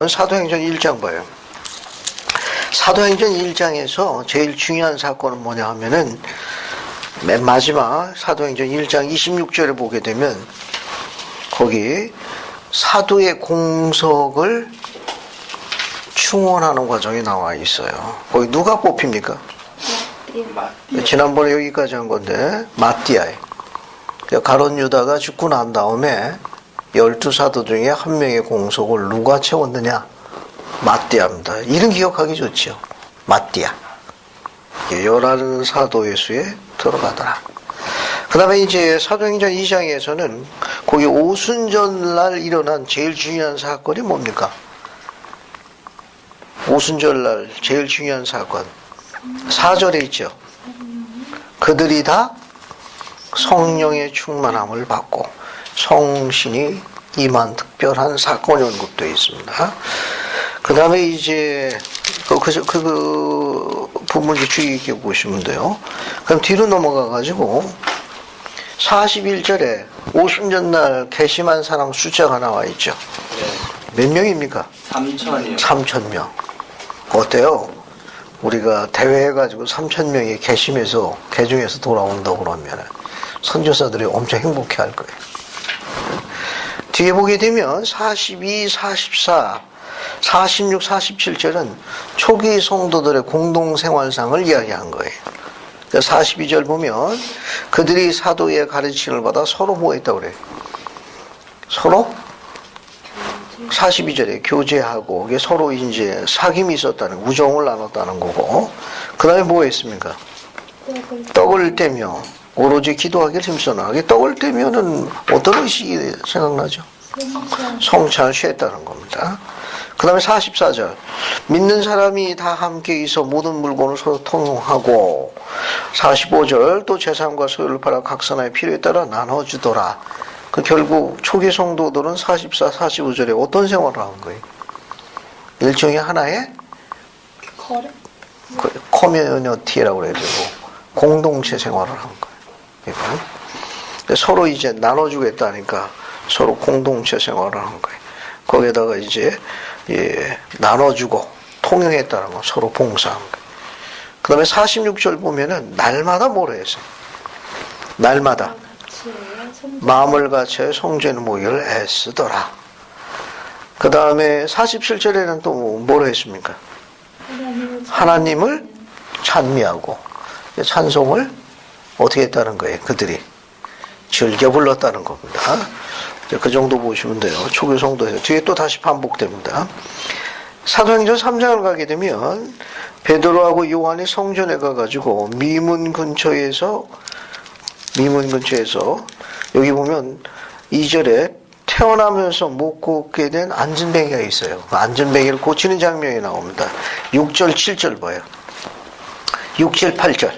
사도행전 1장 봐요. 사도행전 1장에서 제일 중요한 사건은 뭐냐 하면은 맨 마지막 사도행전 1장 26절에 보게 되면 거기 사도의 공석을 충원하는 과정이 나와 있어요. 거기 누가 뽑힙니까? 지난번에 여기까지 한 건데 마띠아에 가룟 유다가 죽고 난 다음에 12사도 중에 한 명의 공석을 누가 채웠느냐? 마띠아입니다. 이름 기억하기 좋죠. 마띠아. 11사도의 수에 들어가더라. 그 다음에 이제 사도행전 2장에서는 거기 오순절날 일어난 제일 중요한 사건이 뭡니까? 오순절날 제일 중요한 사건 4절에 있죠. 그들이 다 성령의 충만함을 받고 성신이 임한 특별한 사건이 언급되어 있습니다. 그 다음에 이제 그 부분 주의 깊게 보시면 돼요. 그럼 뒤로 넘어가 가지고 41절에 오순절날 개심한 사람 숫자가 나와 있죠. 몇 명입니까? 3,000이요. 3,000명. 어때요? 우리가 대회해가지고 3,000명이 개심해서 개중에서 돌아온다고 그러면 선교사들이 엄청 행복해 할 거예요. 뒤에 보게 되면 42, 44, 46, 47절은 초기 성도들의 공동생활상을 이야기한 거예요. 42절 보면 그들이 사도의 가르침을 받아 서로 뭐 했다고 그래요? 서로? 42절에 교제하고 서로 이제 사귐이 있었다는 우정을 나눴다는 거고, 그 다음에 뭐 했습니까? 떡을 떼며 오로지 기도하기를 힘써나. 떡을 떼면은 어떤 의식이 생각나죠? 성찬을 취했다는 겁니다. 그 다음에 44절 믿는 사람이 다 함께 있어 모든 물건을 서로 통용하고, 45절 또 재산과 소유를 팔아 각선의 필요에 따라 나눠주더라. 그 결국 초기 성도들은 44, 45절에 어떤 생활을 한 거예요? 일종의 하나의 커뮤니티라고 그래야 되고 공동체 생활을 한 거예요. 서로 이제 나눠주겠다니까 서로 공동체 생활을 한 거예요. 거기에다가 이제 나눠주고 통용했다는 거, 서로 봉사한 거예요. 그 다음에 46절 보면은 날마다 뭐라 했어요? 날마다 마음을 같이 성전 모이를 애쓰더라. 그 다음에 47절에는 또 뭐라 했습니까? 하나님을 찬미하고 찬송을 어떻게 했다는 거예요? 그들이 즐겨 불렀다는 겁니다. 그 정도 보시면 돼요. 초기 성도에서 뒤에 또 다시 반복됩니다. 사도행전 3장을 가게 되면 베드로하고 요한이 성전에 가가지고 미문 근처에서 여기 보면 2절에 태어나면서 못 걷게 된 안진뱅이가 있어요. 안진뱅이를 고치는 장면이 나옵니다. 6절, 7절 봐요. 6절, 8절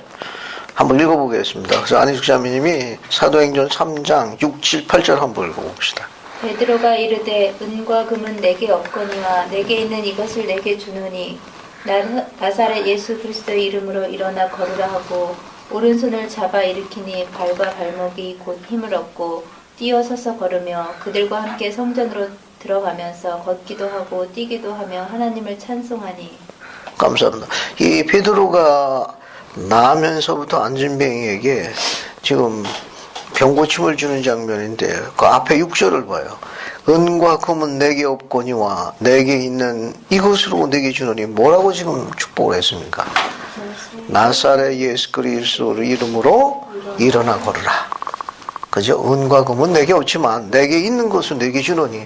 한번 읽어보겠습니다. 그래서 안희숙 자매님이 사도행전 3장 6, 7, 8절 한번 읽어봅시다. 베드로가 이르되 은과 금은 내게 없거니와 내게 있는 이것을 내게 주노니 나사렛 예수 그리스도의 이름으로 일어나 걸으라 하고 오른손을 잡아 일으키니 발과 발목이 곧 힘을 얻고 뛰어서서 걸으며 그들과 함께 성전으로 들어가면서 걷기도 하고 뛰기도 하며 하나님을 찬송하니. 감사합니다. 이 베드로가 나면서부터 안진뱅이에게 지금 병고침을 주는 장면인데 그 앞에 6절을 봐요. 은과 금은 내게 없거니와 내게 있는 이것으로 내게 주노니 뭐라고 지금 축복을 했습니까? 나사렛 예수 그리스도 이름으로 일어나 걸으라. 그죠? 은과 금은 내게 없지만 내게 있는 것을 내게 주노니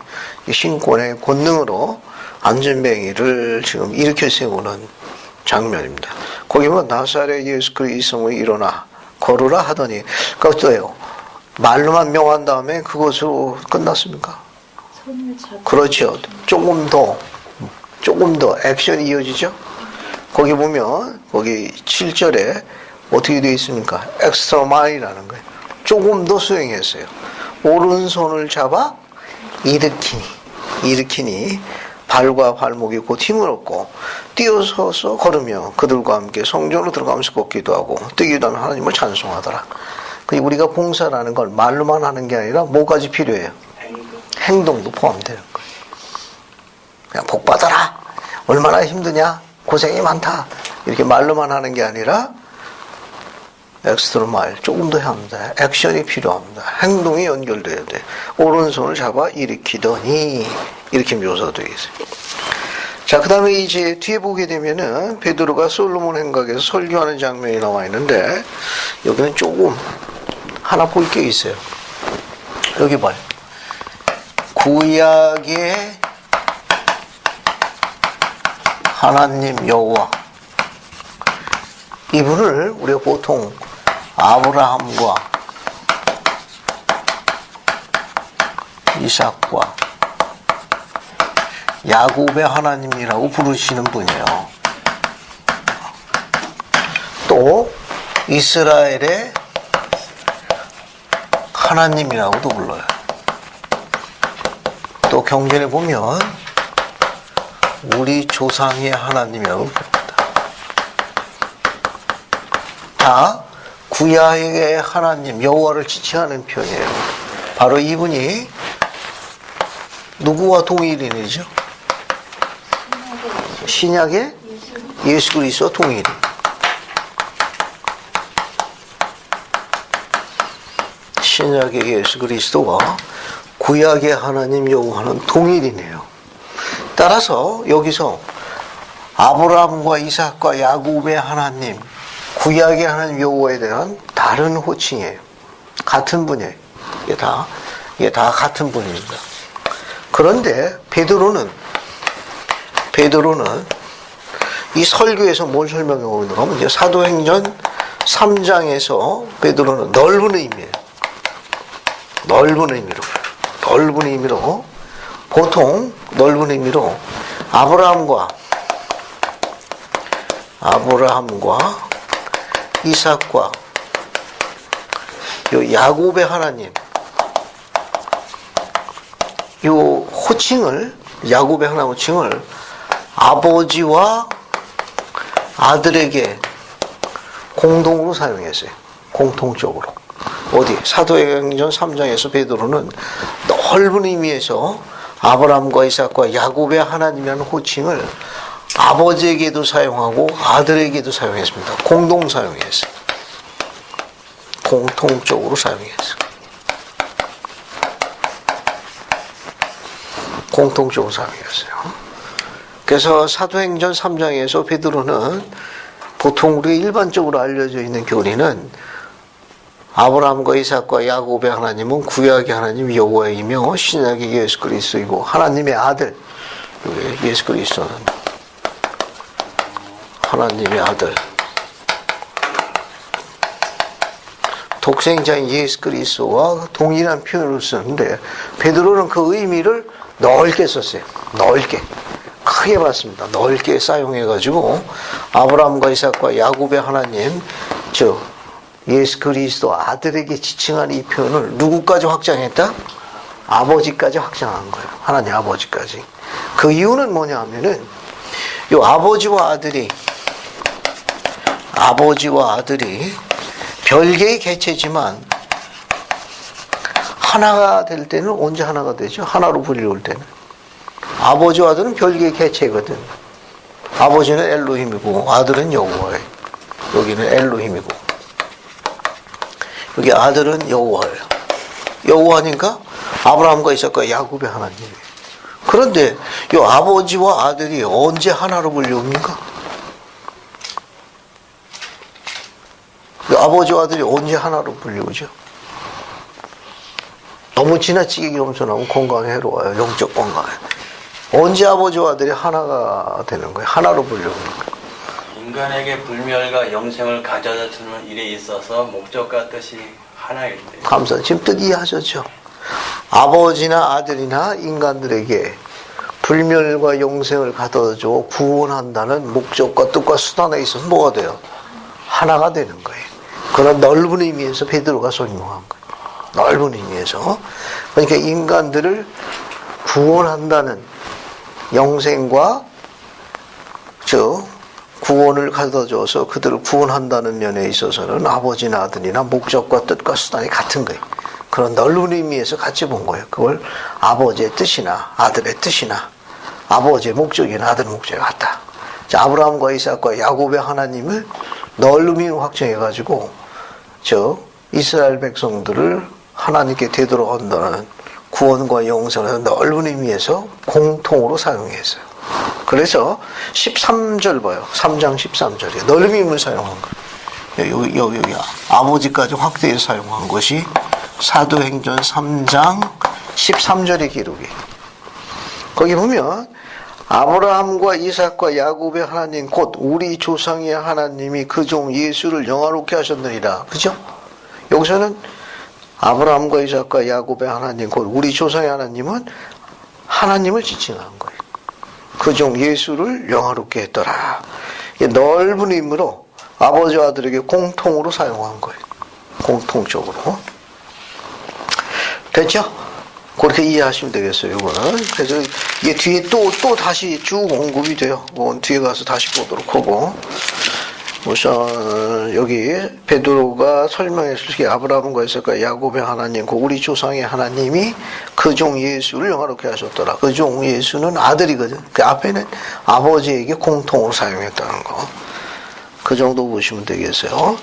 신권의 권능으로 안진뱅이를 지금 일으켜 세우는 장면입니다. 거기 보면 나사렛 예수 그리스도 일어나 걸으라 하더니 그것도요. 말로만 명한 다음에 그것으로 끝났습니까? 그렇죠. 조금 더 액션이 이어지죠. 거기 보면 거기 7절에 어떻게 되어 있습니까? 엑스트라 마일이라는 거예요. 조금 더 수행했어요. 오른손을 잡아 일으키니 발과 발목이 곧 힘을 얻고 뛰어서서 걸으며 그들과 함께 성전으로 들어가면서 걷기도 하고 뛰기도 하며 하나님을 찬송하더라. 우리가 봉사라는 걸 말로만 하는 게 아니라 뭐까지 필요해요? 행동도 포함되는 거예요. 그냥 복 받아라. 얼마나 힘드냐? 고생이 많다. 이렇게 말로만 하는 게 아니라 엑스트라 마일, 조금 더 합니다. 액션이 필요합니다. 행동이 연결돼야 돼. 오른손을 잡아 일으키더니 이렇게 묘사되어 있어요. 자, 그 다음에 이제 뒤에 보게 되면은 베드로가 솔로몬 행각에서 설교하는 장면이 나와 있는데 여기는 조금 하나 볼 게 있어요. 여기 봐요. 구약의 하나님 여호와, 이분을 우리가 보통 아브라함과 이삭과 야곱의 하나님이라고 부르시는 분이에요. 또 이스라엘의 하나님이라고도 불러요. 또 경전에 보면 우리 조상의 하나님이라고 부릅니다. 다 구약의 하나님 여호와를 지칭하는 표현이에요. 바로 이분이 누구와 동일인이죠? 신약의 예수 그리스도와 동일인. 신약의 예수 그리스도와 구약의 하나님 여호와는 동일이네요. 따라서 여기서 아브라함과 이삭과 야곱의 하나님, 구약의 하나님 여호와에 대한 다른 호칭이에요. 같은 분이에요. 이게 다 같은 분입니다. 그런데 베드로는 이 설교에서 뭘 설명하고 있는가 하면 사도행전 3장에서 베드로는 넓은 의미예요. 넓은 의미로 보통 넓은 의미로 아브라함과 이삭과 요 야곱의 하나님, 요 호칭을, 야곱의 하나님 호칭을 아버지와 아들에게 공동으로 사용했어요. 공통적으로. 어디? 사도행전 3장에서 베드로는 넓은 의미에서 아브라함과 이삭과 야곱의 하나님이라는 호칭을 아버지에게도 사용하고 아들에게도 사용했습니다. 공동 사용했어요. 공통적으로 사용했어요. 공통적으로 사용했어요. 그래서 사도행전 3장에서 베드로는 보통 우리가 일반적으로 알려져 있는 교리는 아브라함과 이삭과 야곱의 하나님은 구약의 하나님 여호와이며 신약의 예수 그리스도이고 하나님의 아들 예수 그리스도는 하나님의 아들 독생자인 예수 그리스도와 동일한 표현을 쓰는데 베드로는 그 의미를 넓게 썼어요. 넓게. 크게 봤습니다. 넓게 사용해가지고 아브라함과 이삭과 야곱의 하나님 즉 예수 그리스도 아들에게 지칭한 이 표현을 누구까지 확장했다? 아버지까지 확장한 거예요. 하나님 아버지까지. 그 이유는 뭐냐 하면은 이 아버지와 아들이 별개의 개체지만 하나가 될 때는 언제 하나가 되죠? 하나로 불리울 때는. 아버지와 아들은 별개의 개체거든. 아버지는 엘로힘이고 아들은 여호와예요. 여기는 엘로힘이고 여기 아들은 여호와예요. 여호와니까 아브라함과 이삭과 야곱의 하나님이에요. 그런데 이 아버지와 아들이 언제 하나로 불리웁니까? 아버지와 아들이 언제 하나로 불리우죠? 너무 지나치게 겸손하고 건강에 해로워요. 영적 건강에. 언제 아버지와 아들이 하나가 되는 거예요? 하나로 불리우는 거예요. 인간에게 불멸과 영생을 가져다 주는 일에 있어서 목적과 뜻이 하나일 때. 감사합니다. 지금 뜻 이해하셨죠? 아버지나 아들이나 인간들에게 불멸과 영생을 가져다 줘 구원한다는 목적과 뜻과 수단에 있어서 뭐가 돼요? 하나가 되는 거예요. 그런 넓은 의미에서 베드로가 설명한 거예요. 넓은 의미에서. 그러니까 인간들을 구원한다는 영생과 구원을 가져줘서 그들을 구원한다는 면에 있어서는 아버지나 아들이나 목적과 뜻과 수단이 같은 거예요. 그런 넓은 의미에서 같이 본 거예요. 그걸 아버지의 뜻이나 아들의 뜻이나 아버지의 목적인 아들의 목적이 같다. 자, 아브라함과 이삭과 야곱의 하나님을 널리 확정해가지고 이스라엘 백성들을 하나님께 되도록 한다는 구원과 영생을 넓은 의미에서 공통으로 사용했어요. 그래서 13절 봐요. 3장 13절에 넓은 의미를 사용한 거예요. 여기 아버지까지 확대해서 사용한 것이 사도행전 3장 13절의 기록이에요. 거기 보면 아브라함과 이삭과 야곱의 하나님 곧 우리 조상의 하나님이 그 종 예수를 영화롭게 하셨느니라. 그죠? 여기서는 아브라함과 이삭과 야곱의 하나님 곧 우리 조상의 하나님은 하나님을 지칭한 거예요. 그 종 예수를 영화롭게 했더라. 넓은 의미로 아버지와 아들에게 공통으로 사용한 거예요. 공통적으로. 됐죠? 그렇게 이해하시면 되겠어요, 이거는. 그래서 이게 뒤에 또 다시 쭉 언급이 돼요. 그건 뒤에 가서 다시 보도록 하고. 우선, 여기, 베드로가 설명했을 때 아브라함과 이삭과 야곱의 하나님, 그 우리 조상의 하나님이 그 종 예수를 영화롭게 하셨더라. 그 종 예수는 아들이거든. 그 앞에는 아버지에게 공통으로 사용했다는 거. 그 정도 보시면 되겠어요.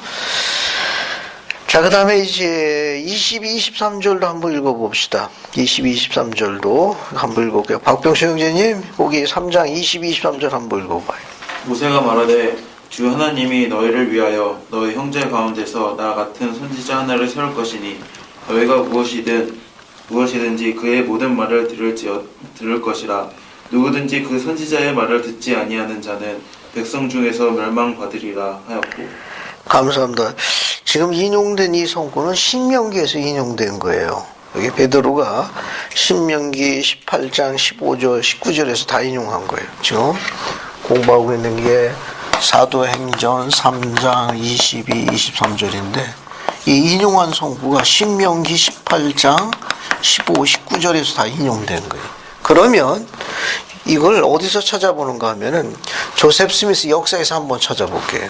자, 그 다음에 이제 22, 23절도 한번 읽어봅시다. 22, 23절도 한번 읽어볼게요. 박병수 형제님, 거기 3장 22, 23절 한번 읽어봐요. 모세가 말하되 주 하나님이 너희를 위하여 너희 형제 가운데서 나 같은 선지자 하나를 세울 것이니 너희가 무엇이든지 그의 모든 말을 들을 것이라. 누구든지 그 선지자의 말을 듣지 아니하는 자는 백성 중에서 멸망받으리라 하였고. 감사합니다. 지금 인용된 이 성구는 신명기에서 인용된 거예요. 여기 베드로가 신명기 18장 15절 19절에서 다 인용한 거예요. 지금 공부하고 있는 게 사도행전 3장 22, 23절인데 이 인용한 성구가 신명기 18장 15, 19절에서 다 인용된 거예요. 그러면 이걸 어디서 찾아보는가 하면은 조셉 스미스 역사에서 한번 찾아볼게요.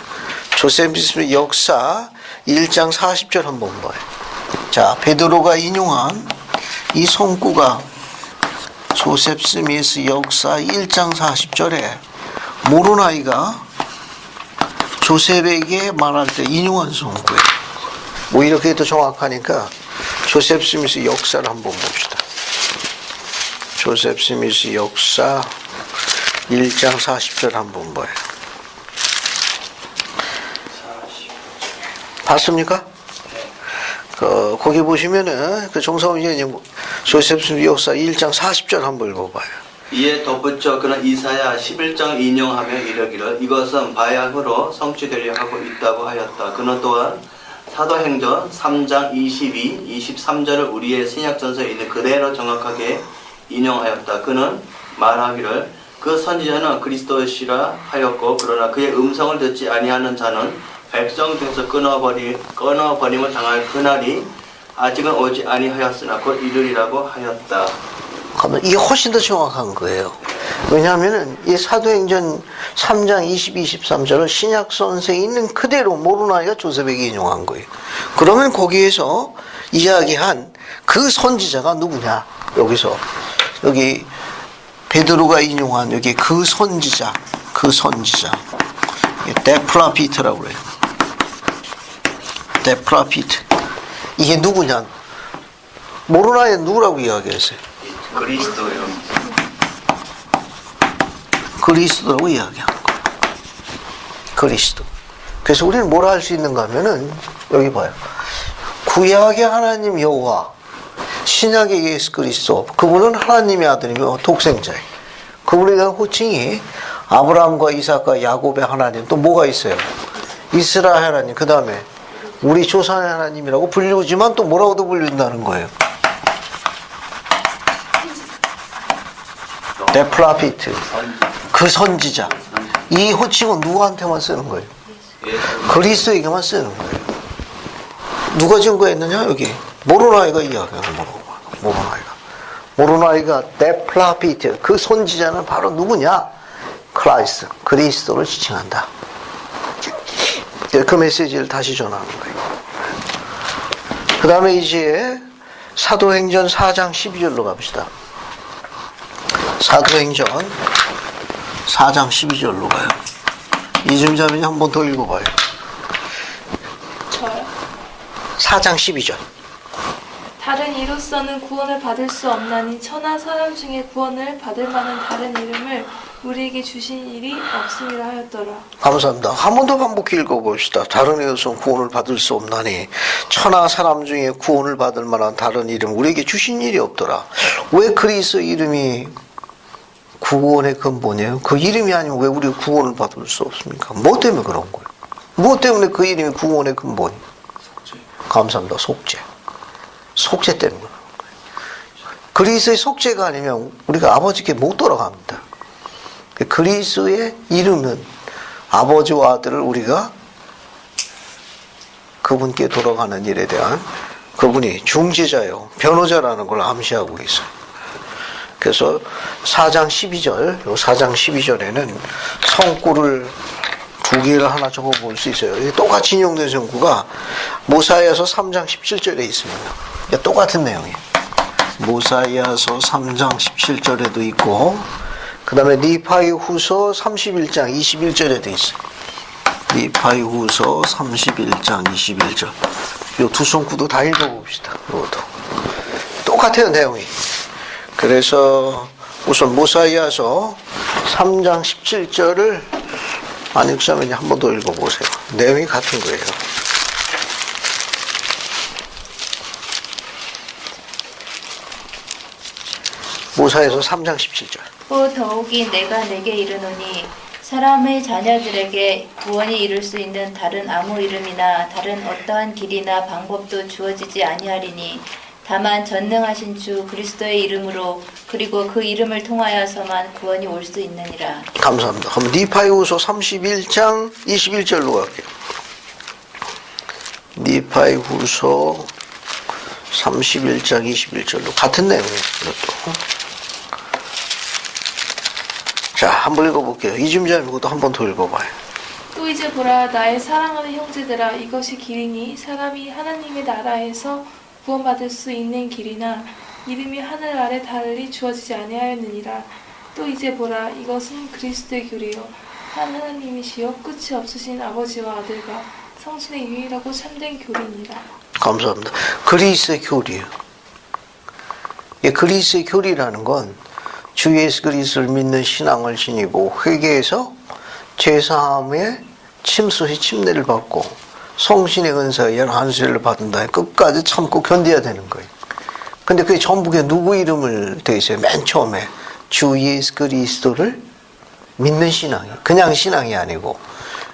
조셉 스미스 역사 1장 40절 한번 봐요. 자, 베드로가 인용한 이 성구가 조셉 스미스 역사 1장 40절에 모로나이가 조셉에게 말할 때 인용한 성구예요. 오히려 그게 더 정확하니까 조셉 스미스 역사를 한번 봅시다. 조셉 스미스 역사 1장 40절 한번 봐요. 봤습니까? 거기 보시면은 그 정사훈 의원님 조셉 스미스 역사 1장 40절 한번 읽어봐요. 이에 덧붙여 그는 이사야 11장 인용하며 이르기를 이것은 바야흐로 성취되려 하고 있다고 하였다. 그는 또한 사도행전 3장 22, 23절을 우리의 신약전서에 있는 그대로 정확하게 인용하였다. 그는 말하기를 그 선지자는 그리스도시라 하였고 그러나 그의 음성을 듣지 아니하는 자는 백성 중에서 끊어버림을 당할 그날이 아직은 오지 아니하였으나 곧 이르리라고 하였다. 이게 훨씬 더 정확한 거예요. 왜냐하면은 이 사도행전 3장 22, 23절을 신약선서에 있는 그대로 모로나이가 조셉에게 인용한 거예요. 그러면 거기에서 이야기한 그 선지자가 누구냐? 여기 베드로가 인용한 여기 그 선지자 데플라피트라고 그래요. 데플라피트 이게 누구냐? 모로나이는 누구라고 이야기했어요? 그리스도요. 그리스도라고 이야기한 거예요. 그리스도. 그래서 우리는 뭘 할 수 있는가 하면은 여기 봐요. 구약의 하나님 여호와, 신약의 예수 그리스도. 그분은 하나님의 아들이며 독생자예요. 그분에 대한 호칭이 아브라함과 이삭과 야곱의 하나님. 또 뭐가 있어요? 이스라엘 하나님. 그 다음에 우리 조상의 하나님이라고 불리우지만 또 뭐라고도 불린다는 거예요. 데플라피트, 그 선지자. 이 호칭은 누구한테만 쓰는 거예요? 그리스도에게만 쓰는 거예요. 누가 증거했느냐? 여기 모로나이가 이야기하는 모로나이가 데플라피트, 그 선지자는 바로 누구냐? 크라이스트, 그리스도를 지칭한다. 그 메시지를 다시 전하는 거예요. 그 다음에 이제 사도행전 4장 12절로 갑시다. 사도행전 4장 12절로 가요. 이준자매님 한 번 더 읽어봐요. 저요? 4장 12절. 다른 이로서는 구원을 받을 수 없나니 천하 사람 중에 구원을 받을 만한 다른 이름을 우리에게 주신 일이 없음이라 하였더라. 감사합니다. 한 번 더 반복해 읽어봅시다. 다른 이로서 구원을 받을 수 없나니 천하 사람 중에 구원을 받을 만한 다른 이름 우리에게 주신 일이 없더라. 왜 그리스도 이름이 구원의 근본이에요? 그 이름이 아니면 왜 우리가 구원을 받을 수 없습니까? 뭐 때문에 그런 거예요? 뭐 때문에 그 이름이 구원의 근본이에요? 감사합니다. 속죄. 속죄 때문에 그런 거예요. 그리스도의 속죄가 아니면 우리가 아버지께 못 돌아갑니다. 그리스도의 이름은 아버지와 아들을 우리가 그분께 돌아가는 일에 대한 그분이 중재자요, 변호자라는 걸 암시하고 있어요. 그래서 4장 12절, 요 4장 12절에는 성구를 두 개를 하나 적어볼 수 있어요. 똑같이 인용된 성구가 모사이아서 3장 17절에 있습니다. 똑같은 내용이에요. 모사이아서 3장 17절에도 있고, 그 다음에 니파이 후서 31장 21절에도 있어요. 니파이 후서 31장 21절. 요 두 성구도 다 읽어봅시다. 이것도 똑같아요, 내용이. 그래서 우선 모사이아서 3장 17절을 안익사면이 한 번 더 읽어보세요. 내용이 같은 거예요. 모사에서 3장 17절. 또 더욱이 내가 내게 이르노니 사람의 자녀들에게 구원이 이룰 수 있는 다른 아무 이름이나 다른 어떠한 길이나 방법도 주어지지 아니하리니 다만 전능하신 주 그리스도의 이름으로 그리고 그 이름을 통하여서만 구원이 올 수 있느니라. 감사합니다. 그럼 니파이후서 31장 21절로 갈게요. 니파이후서 31장 21절로 같은 내용이에요. 이것도. 자, 한번 읽어볼게요. 이준자님 이것도 한 번 더 읽어봐요. 또 이제 보라, 나의 사랑하는 형제들아, 이것이 길이니 사람이 하나님의 나라에서 구원받을 수 있는 길이나 이름이 하늘 아래 달리 주어지지 아니하였느니라. 또 이제 보라, 이것은 그리스도의 교리요 한 하나님이시여 끝이 없으신 아버지와 아들과 성신의 유일하고 참된 교리니라. 감사합니다. 그리스의 교리예요. 이 그리스의 교리라는 건 주 예수 그리스도를 믿는 신앙을 지니고 회개해서 죄사함의 침수의 침례를 받고 성신의 은사에 의한 안수를 받은 다음에 끝까지 참고 견뎌야 되는 거예요. 근데 그게 전부에 누구 이름을 돼 있어요? 맨 처음에 주 예수 그리스도를 믿는 신앙이 그냥 신앙이 아니고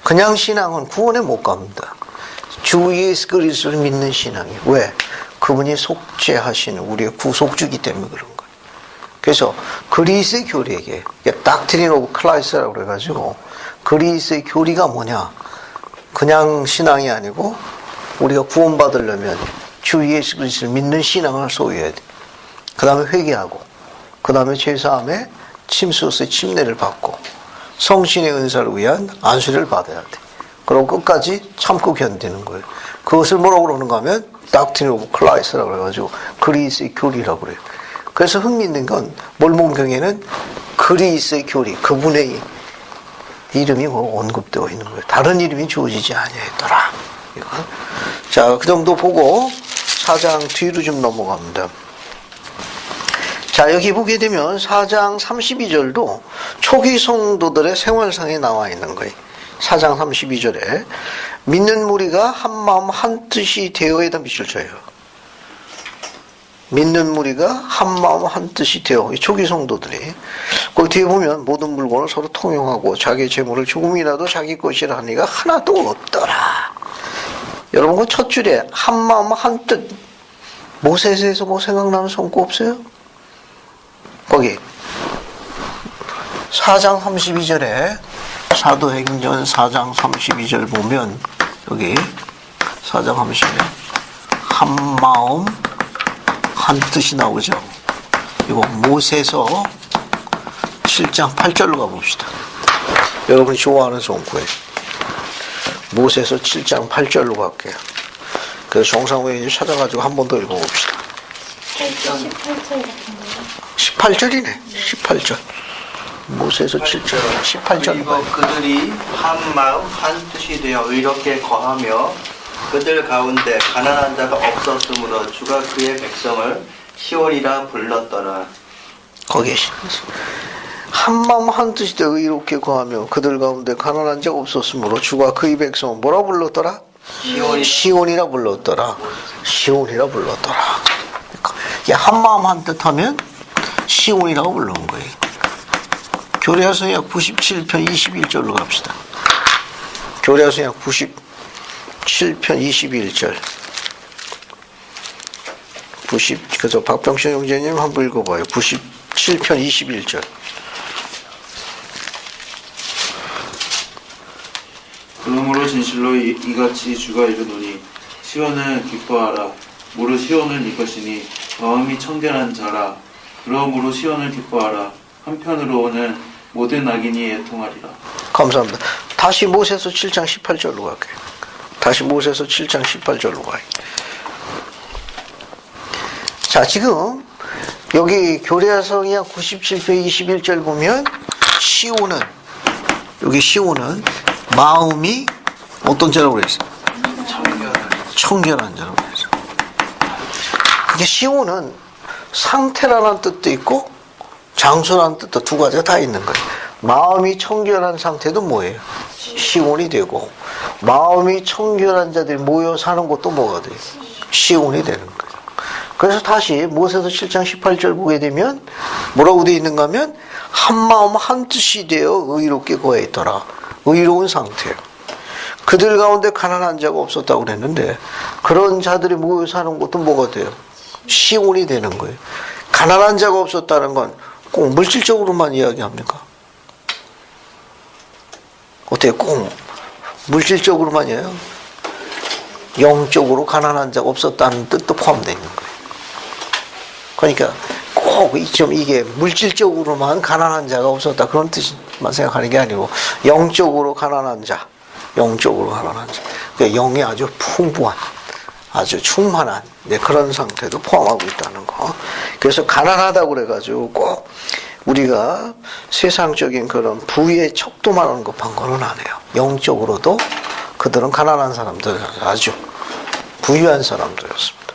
그냥 신앙은 구원에 못 갑니다. 주 예수 그리스도를 믿는 신앙이 왜? 그분이 속죄하시는 우리의 구속주기 때문에 그런 거예요. 그래서 그리스의 교리에게 닥트린 오브 크라이스트라고 그래가지고 그리스의 교리가 뭐냐? 그냥 신앙이 아니고 우리가 구원받으려면 주 예수 그리스도를 믿는 신앙을 소유해야 돼. 그 다음에 회개하고 그 다음에 죄사함에 침수의 침례를 받고 성신의 은사를 위한 안수를 받아야 돼. 그리고 끝까지 참고 견디는 거예요. 그것을 뭐라고 그러는가 하면 닥트린 오브 크라이스트라고 그래가지고 그리스의 교리라고 그래요. 그래서 흥미있는 건 몰몬경에는 그리스의 교리, 그분의 이름이 뭐 언급되어 있는 거예요. 다른 이름이 주어지지 아니하였더라. 자, 그 정도 보고 4장 뒤로 좀 넘어갑니다. 자, 여기 보게 되면 4장 32절도 초기 성도들의 생활상에 나와 있는 거예요. 4장 32절에 믿는 무리가 한 마음 한 뜻이 되어야 다 밑줄 쳐요. 믿는 무리가 한 마음 한 뜻이 되어 초기 성도들이 그 뒤에 보면 모든 물건을 서로 통용하고 자기 재물을 조금이라도 자기 것이라 하니가 하나도 없더라. 여러분 그 첫 줄에 한 마음 한 뜻 모세에서 뭐 생각나는 성구 없어요? 거기 4장 32절에 사도행전 4장 32절 보면 여기 4장 32절 한 마음 한 뜻이 나오죠. 이거 모세서 7장 8절로 가봅시다. 여러분이 좋아하는 성구예요. 모세서 7장 8절로 갈게요. 그래서 정상회의 찾아가지고 한 번 더 읽어봅시다. 18절 같은 거요? 18절이네. 18절. 모세에서 7절. 18절. 그리고 그들이 한 마음 한 뜻이 되어 의롭게 거하며 그들 가운데 가난한 자가 없었으므로 주가 그의 백성을 시온이라 불렀더라. 거기에 한마음 한뜻이 되어 의롭게 거하며 그들 가운데 가난한 자가 없었으므로 주가 그의 백성을 뭐라 불렀더라? 시온이라 불렀더라. 시온이라 불렀더라. 그러니까 한마음 한뜻하면 시온이라고 불러온 거예요. 교례서약 97편 21절로 갑시다. 교례서약 97편 21절. 그래서 박병신 형제님 한번 읽어봐요. 97편 21절. 그러므로 진실로 이같이 주가 이르노니 시온은 기뻐하라. 무릇 시온은 이것이니 마음이 청결한 자라. 그러므로 시온을 기뻐하라. 한편으로는 모든 악인이 애통하리라. 감사합니다. 다시 모세서 7장 18절로 갈게요. 다시 모세서 7장 18절로 가요. 자, 지금 여기 교례서약 97편 21절 보면 시온은, 여기 시온은 마음이 어떤 자라고 그랬어요? 청결한 자라고 그랬어요. 이게 시온은 상태라는 뜻도 있고 장소라는 뜻도 두 가지가 다 있는 거예요. 마음이 청결한 상태도 뭐예요? 시온이 되고, 마음이 청결한 자들이 모여 사는 곳도 뭐가 돼요? 시온이 되는 거예요. 그래서 다시 모세서 7장 18절 보게 되면 뭐라고 되어 있는가 하면 한마음 한뜻이 되어 의롭게 거해 있더라. 의로운 상태예요. 그들 가운데 가난한 자가 없었다고 그랬는데 그런 자들이 모여 사는 곳도 뭐가 돼요? 시온이 되는 거예요. 가난한 자가 없었다는 건 꼭 물질적으로만 이야기합니까? 어떻게 꼭 물질적으로만 해요? 영적으로 가난한 자가 없었다는 뜻도 포함되어 있는 거예요. 그러니까 꼭 이게 물질적으로만 가난한 자가 없었다 그런 뜻만 생각하는 게 아니고 영적으로 가난한 자, 영적으로 가난한 자, 그러니까 영이 아주 풍부한, 아주 충만한 그런 상태도 포함하고 있다는 거. 그래서 가난하다고 그래가지고 꼭 우리가 세상적인 그런 부의 척도만 언급한 거는 아니에요. 영적으로도 그들은 가난한 사람들, 아주 부유한 사람들이었습니다.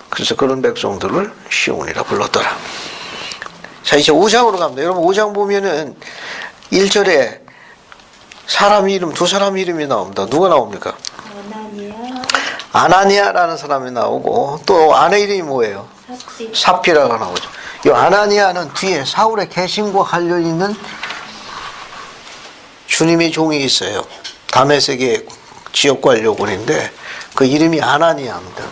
그래서 그런 백성들을 시온이라 불렀더라. 자, 이제 5장으로 갑니다. 여러분 5장 보면은 1절에 사람 이름, 두 사람 이름이 나옵니다. 누가 나옵니까? 아나니아라는 사람이 나오고 또 아내 이름이 뭐예요? 삽비라가 나오죠. 이 아나니아는 뒤에 사울의 개신과 관련 있는 주님의 종이 있어요. 다메섹의 지역관료군인데 그 이름이 아나니아입니다.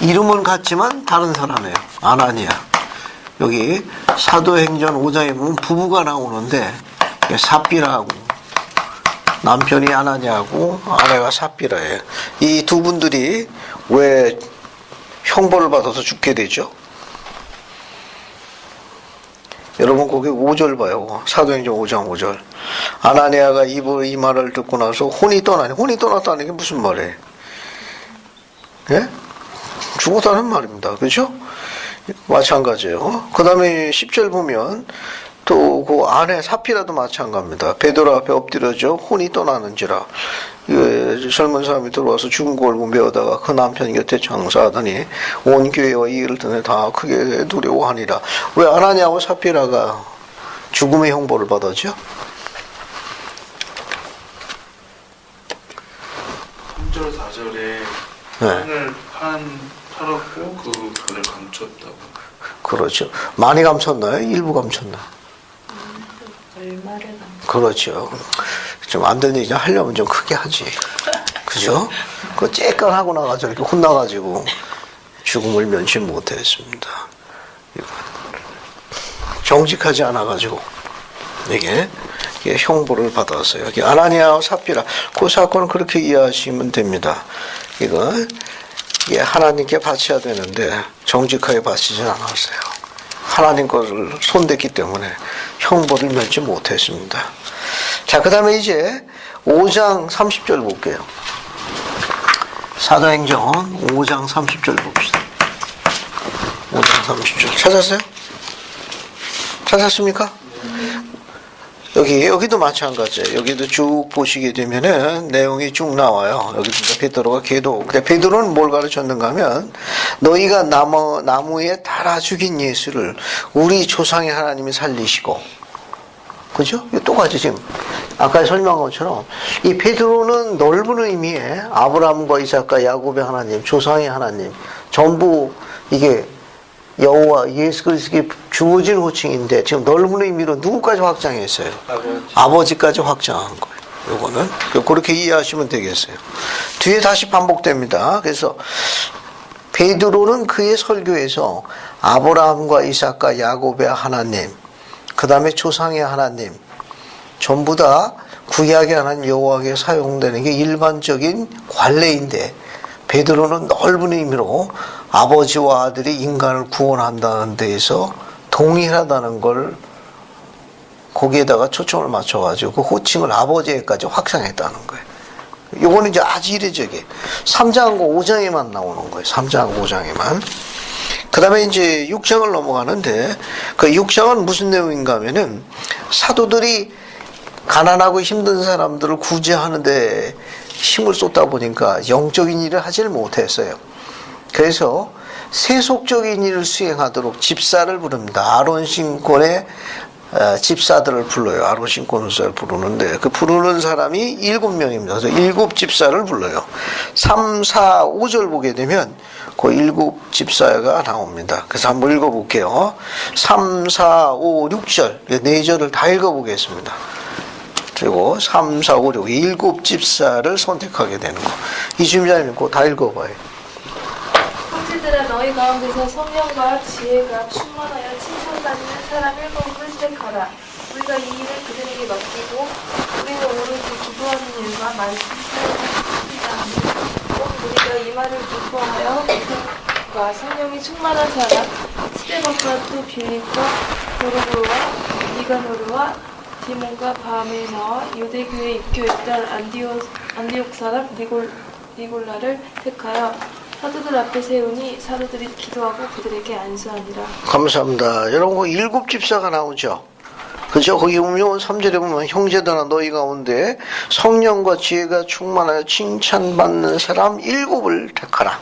이름은 같지만 다른 사람이에요. 아나니아. 여기 사도행전 5장에 보면 부부가 나오는데 삽비라하고 남편이 아나니아고 아내가 삽비라예요. 이 두 분들이 왜 형벌을 받아서 죽게 되죠? 여러분 거기 5절 봐요. 사도행전 5장 5절. 아나니아가 이 말을 듣고 나서 혼이 떠났다는 게 무슨 말이에요? 예? 죽었다는 말입니다. 그렇죠? 마찬가지예요. 그 다음에 10절 보면 또 그 아내 삽비라도 마찬가지입니다. 베드로 앞에 엎드려져 혼이 떠나는지라. 젊은 사람이 들어와서 죽은 걸 보며다가 그 남편 곁에 장사하더니 온 교회와 이 일을 듣는 다 크게 두려워하니라. 왜 아나니아와 삽비라가 죽음의 형벌을 받았죠? 3절 4절에 네. 팔았고 그를 감췄다고. 그렇죠. 많이 감췄나요? 일부 감췄나요? 얼마를 그렇죠. 좀 안 되는 얘기 하려면 좀 크게 하지. 그죠? 그 쬐깐 하고 나가서 이렇게 혼나가지고 죽음을 면치 못했습니다. 정직하지 않아가지고 이게 형벌을 받았어요. 여기 아나니아와 삽비라. 그 사건은 그렇게 이해하시면 됩니다. 이거 하나님께 바쳐야 되는데 정직하게 바치지 않았어요. 하나님 것을 손댔기 때문에 형벌을 면치 못했습니다. 자, 그 다음에 이제 5장 30절 볼게요. 사도행전 5장 30절 봅시다. 5장 30절 찾았어요? 찾았습니까? 여기도 마찬가지예요. 여기도 쭉 보시게 되면은 내용이 쭉 나와요. 여기 베드로가 계도. 근데 베드로는 뭘 가르쳤는가 하면 너희가 나무에 달아 죽인 예수를 우리 조상의 하나님이 살리시고, 그죠? 똑같이 지금 아까 설명한 것처럼 이 베드로는 넓은 의미의 아브라함과 이삭과 야곱의 하나님, 조상의 하나님, 전부 이게 여호와 예수 그리스도께 주어진 호칭인데 지금 넓은 의미로 누구까지 확장했어요? 아버지까지 확장한 거예요. 요거는 그렇게 이해하시면 되겠어요. 뒤에 다시 반복됩니다. 그래서 베드로는 그의 설교에서 아브라함과 이삭과 야곱의 하나님, 그 다음에 조상의 하나님, 전부 다 구약의 하나님 여호와에게 사용되는 게 일반적인 관례인데, 베드로는 넓은 의미로 아버지와 아들이 인간을 구원한다는 데에서 동일하다는 걸 거기에다가 초점을 맞춰가지고 그 호칭을 아버지에까지 확장했다는 거예요. 요거는 이제 아주 이례적이에요. 3장과 5장에만 나오는 거예요. 3장과 5장에만. 그 다음에 이제 6장을 넘어가는데, 그 6장은 무슨 내용인가 하면은 사도들이 가난하고 힘든 사람들을 구제하는데 힘을 쏟다 보니까 영적인 일을 하질 못했어요. 그래서 세속적인 일을 수행하도록 집사를 부릅니다. 아론 신권의 집사들을 불러요. 아론 신권 집사를 부르는데 그 부르는 사람이 7명입니다. 그래서 7집사를 불러요. 3, 4, 5절 보게 되면 그 7집사가 나옵니다. 그래서 한번 읽어볼게요. 3, 4, 5, 6절 4절을 다 읽어보겠습니다. 그리고 3, 4, 5, 6 7집사를 선택하게 되는 거. 이주임자님 그거 다 읽어봐요. 형제들아 너희 가운데서 성령과 지혜가 충만하여 칭찬받는 사람 7을 택하라. 우리가 이 일을 그들에게 맡기고 우리는 오로지 기도하는 일과 말씀을 꼭 우리가 이 말을 기뻐하여 과 성령이 충만한 사람 스데반과 또 빌립과 도르고와 니가노르와 디몬과 바메나와 유대교에 입교했던 안디옥 사람 니골라를 택하여 사도들 앞에 세우니 사도들이 기도하고 그들에게 안수하니라. 감사합니다. 여러분, 7집사가 나오죠? 그죠? 거기 보면 3절에 보면 형제들아 너희 가운데 성령과 지혜가 충만하여 칭찬받는 사람 7을 택하라.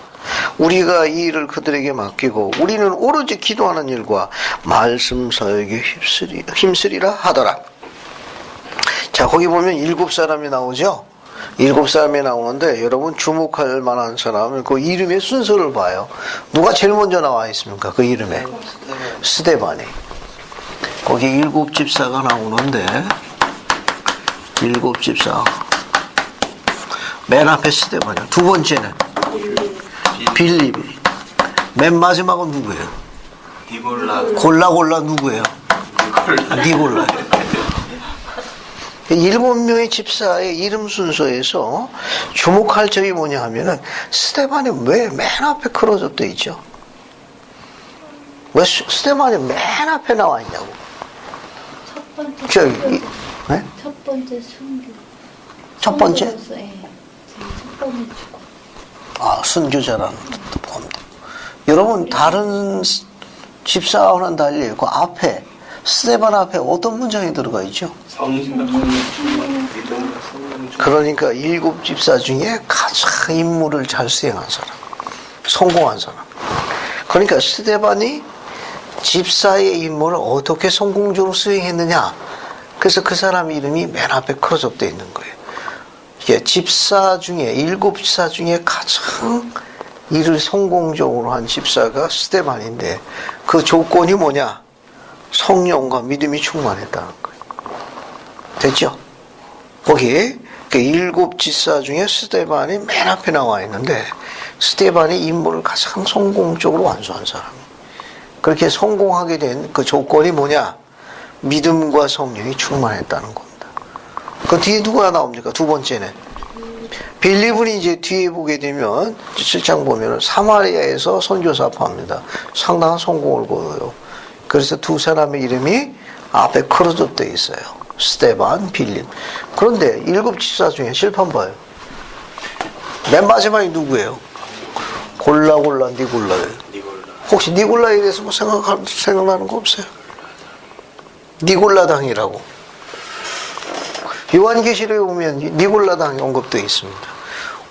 우리가 이 일을 그들에게 맡기고 우리는 오로지 기도하는 일과 말씀 사역에 힘쓰리라 하더라. 자, 거기 보면 7사람이 나오죠? 7사람이 나오는데 여러분 주목할 만한 사람은 그 이름의 순서를 봐요. 누가 제일 먼저 나와 있습니까? 그 이름에 스데반이. 거기 7집사가 나오는데 7집사 맨 앞에 스데반이요. 두 번째는 빌립이. 맨 마지막은 누구예요? 골라 누구예요? 니골라. 7명의 집사의 이름 순서에서 주목할 점이 뭐냐 하면은 스데반이 왜 맨 앞에 크로즈돼 있죠? 왜 스데반이 맨 앞에 나와 있냐고. 첫 번째 저기, 네? 첫 번째 순교. 첫 번째? 예. 첫 번째 죽어. 아, 순교자라는 뜻도 포함돼. 여러분, 다른 집사와는 달리 그 앞에, 스데반 앞에 어떤 문장이 들어가 있죠? 그러니까 7집사 중에 가장 임무를 잘 수행한 사람, 성공한 사람. 그러니까 스데반이 집사의 임무를 어떻게 성공적으로 수행했느냐. 그래서 그 사람 이름이 맨 앞에 크로즈업되어 있는 거예요. 이게 집사 중에 7집사 중에 가장 일을 성공적으로 한 집사가 스데반인데 그 조건이 뭐냐? 성령과 믿음이 충만했다는 거예요. 됐죠? 거기 7집사 중에 스데반이 맨 앞에 나와 있는데 스데반이 임무를 가장 성공적으로 완수한 사람. 그렇게 성공하게 된 그 조건이 뭐냐? 믿음과 성령이 충만했다는 겁니다. 그 뒤에 누가 나옵니까? 두 번째는 빌립은 이제 뒤에 보게 되면 7장 보면 사마리아에서 선교사업합니다. 상당한 성공을 거둬요. 그래서 두 사람의 이름이 앞에 크로즈되어 있어요. 스데반, 빌립. 그런데 7집사 중에 실판 봐요. 맨 마지막이 누구예요? 골라 니골라예요. 혹시 니골라에 대해서 뭐 생각나는 거 없어요? 니골라당이라고. 요한계시록에 보면 니골라당이 언급되어 있습니다.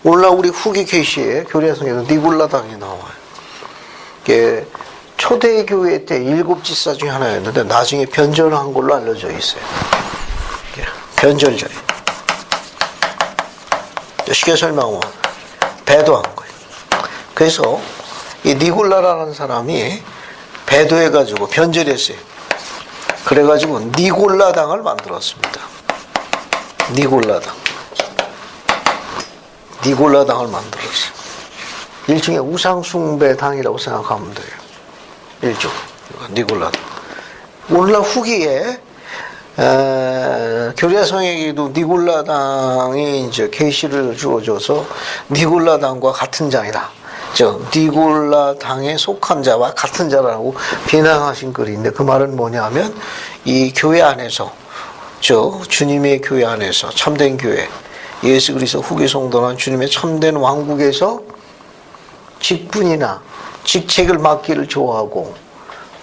오늘날 우리 후기 계시에 교리학성에도 니골라당이 나와요. 이게 초대교회 때 7지사 중에 하나였는데 나중에 변절한 걸로 알려져 있어요. 변절자예요. 쉽게 설명하면 배도한 거예요. 그래서 이 니골라라는 사람이 배도해가지고 변절했어요. 그래가지고 니골라당을 만들었습니다. 니골라당을 만들었어요. 일종의 우상숭배당이라고 생각하면 돼요. 일종 니골라당. 오늘날 후기에 교리학성에게도 니골라당이 이제 계시를 주어줘서 니골라당과 같은 자이다. 즉 니골라당에 속한 자와 같은 자라고 비난하신 글인데 그 말은 뭐냐면 이 교회 안에서 즉 주님의 교회 안에서 참된 교회 예수 그리스도 후기 성도는 주님의 참된 왕국에서 직분이나 직책을 맡기를 좋아하고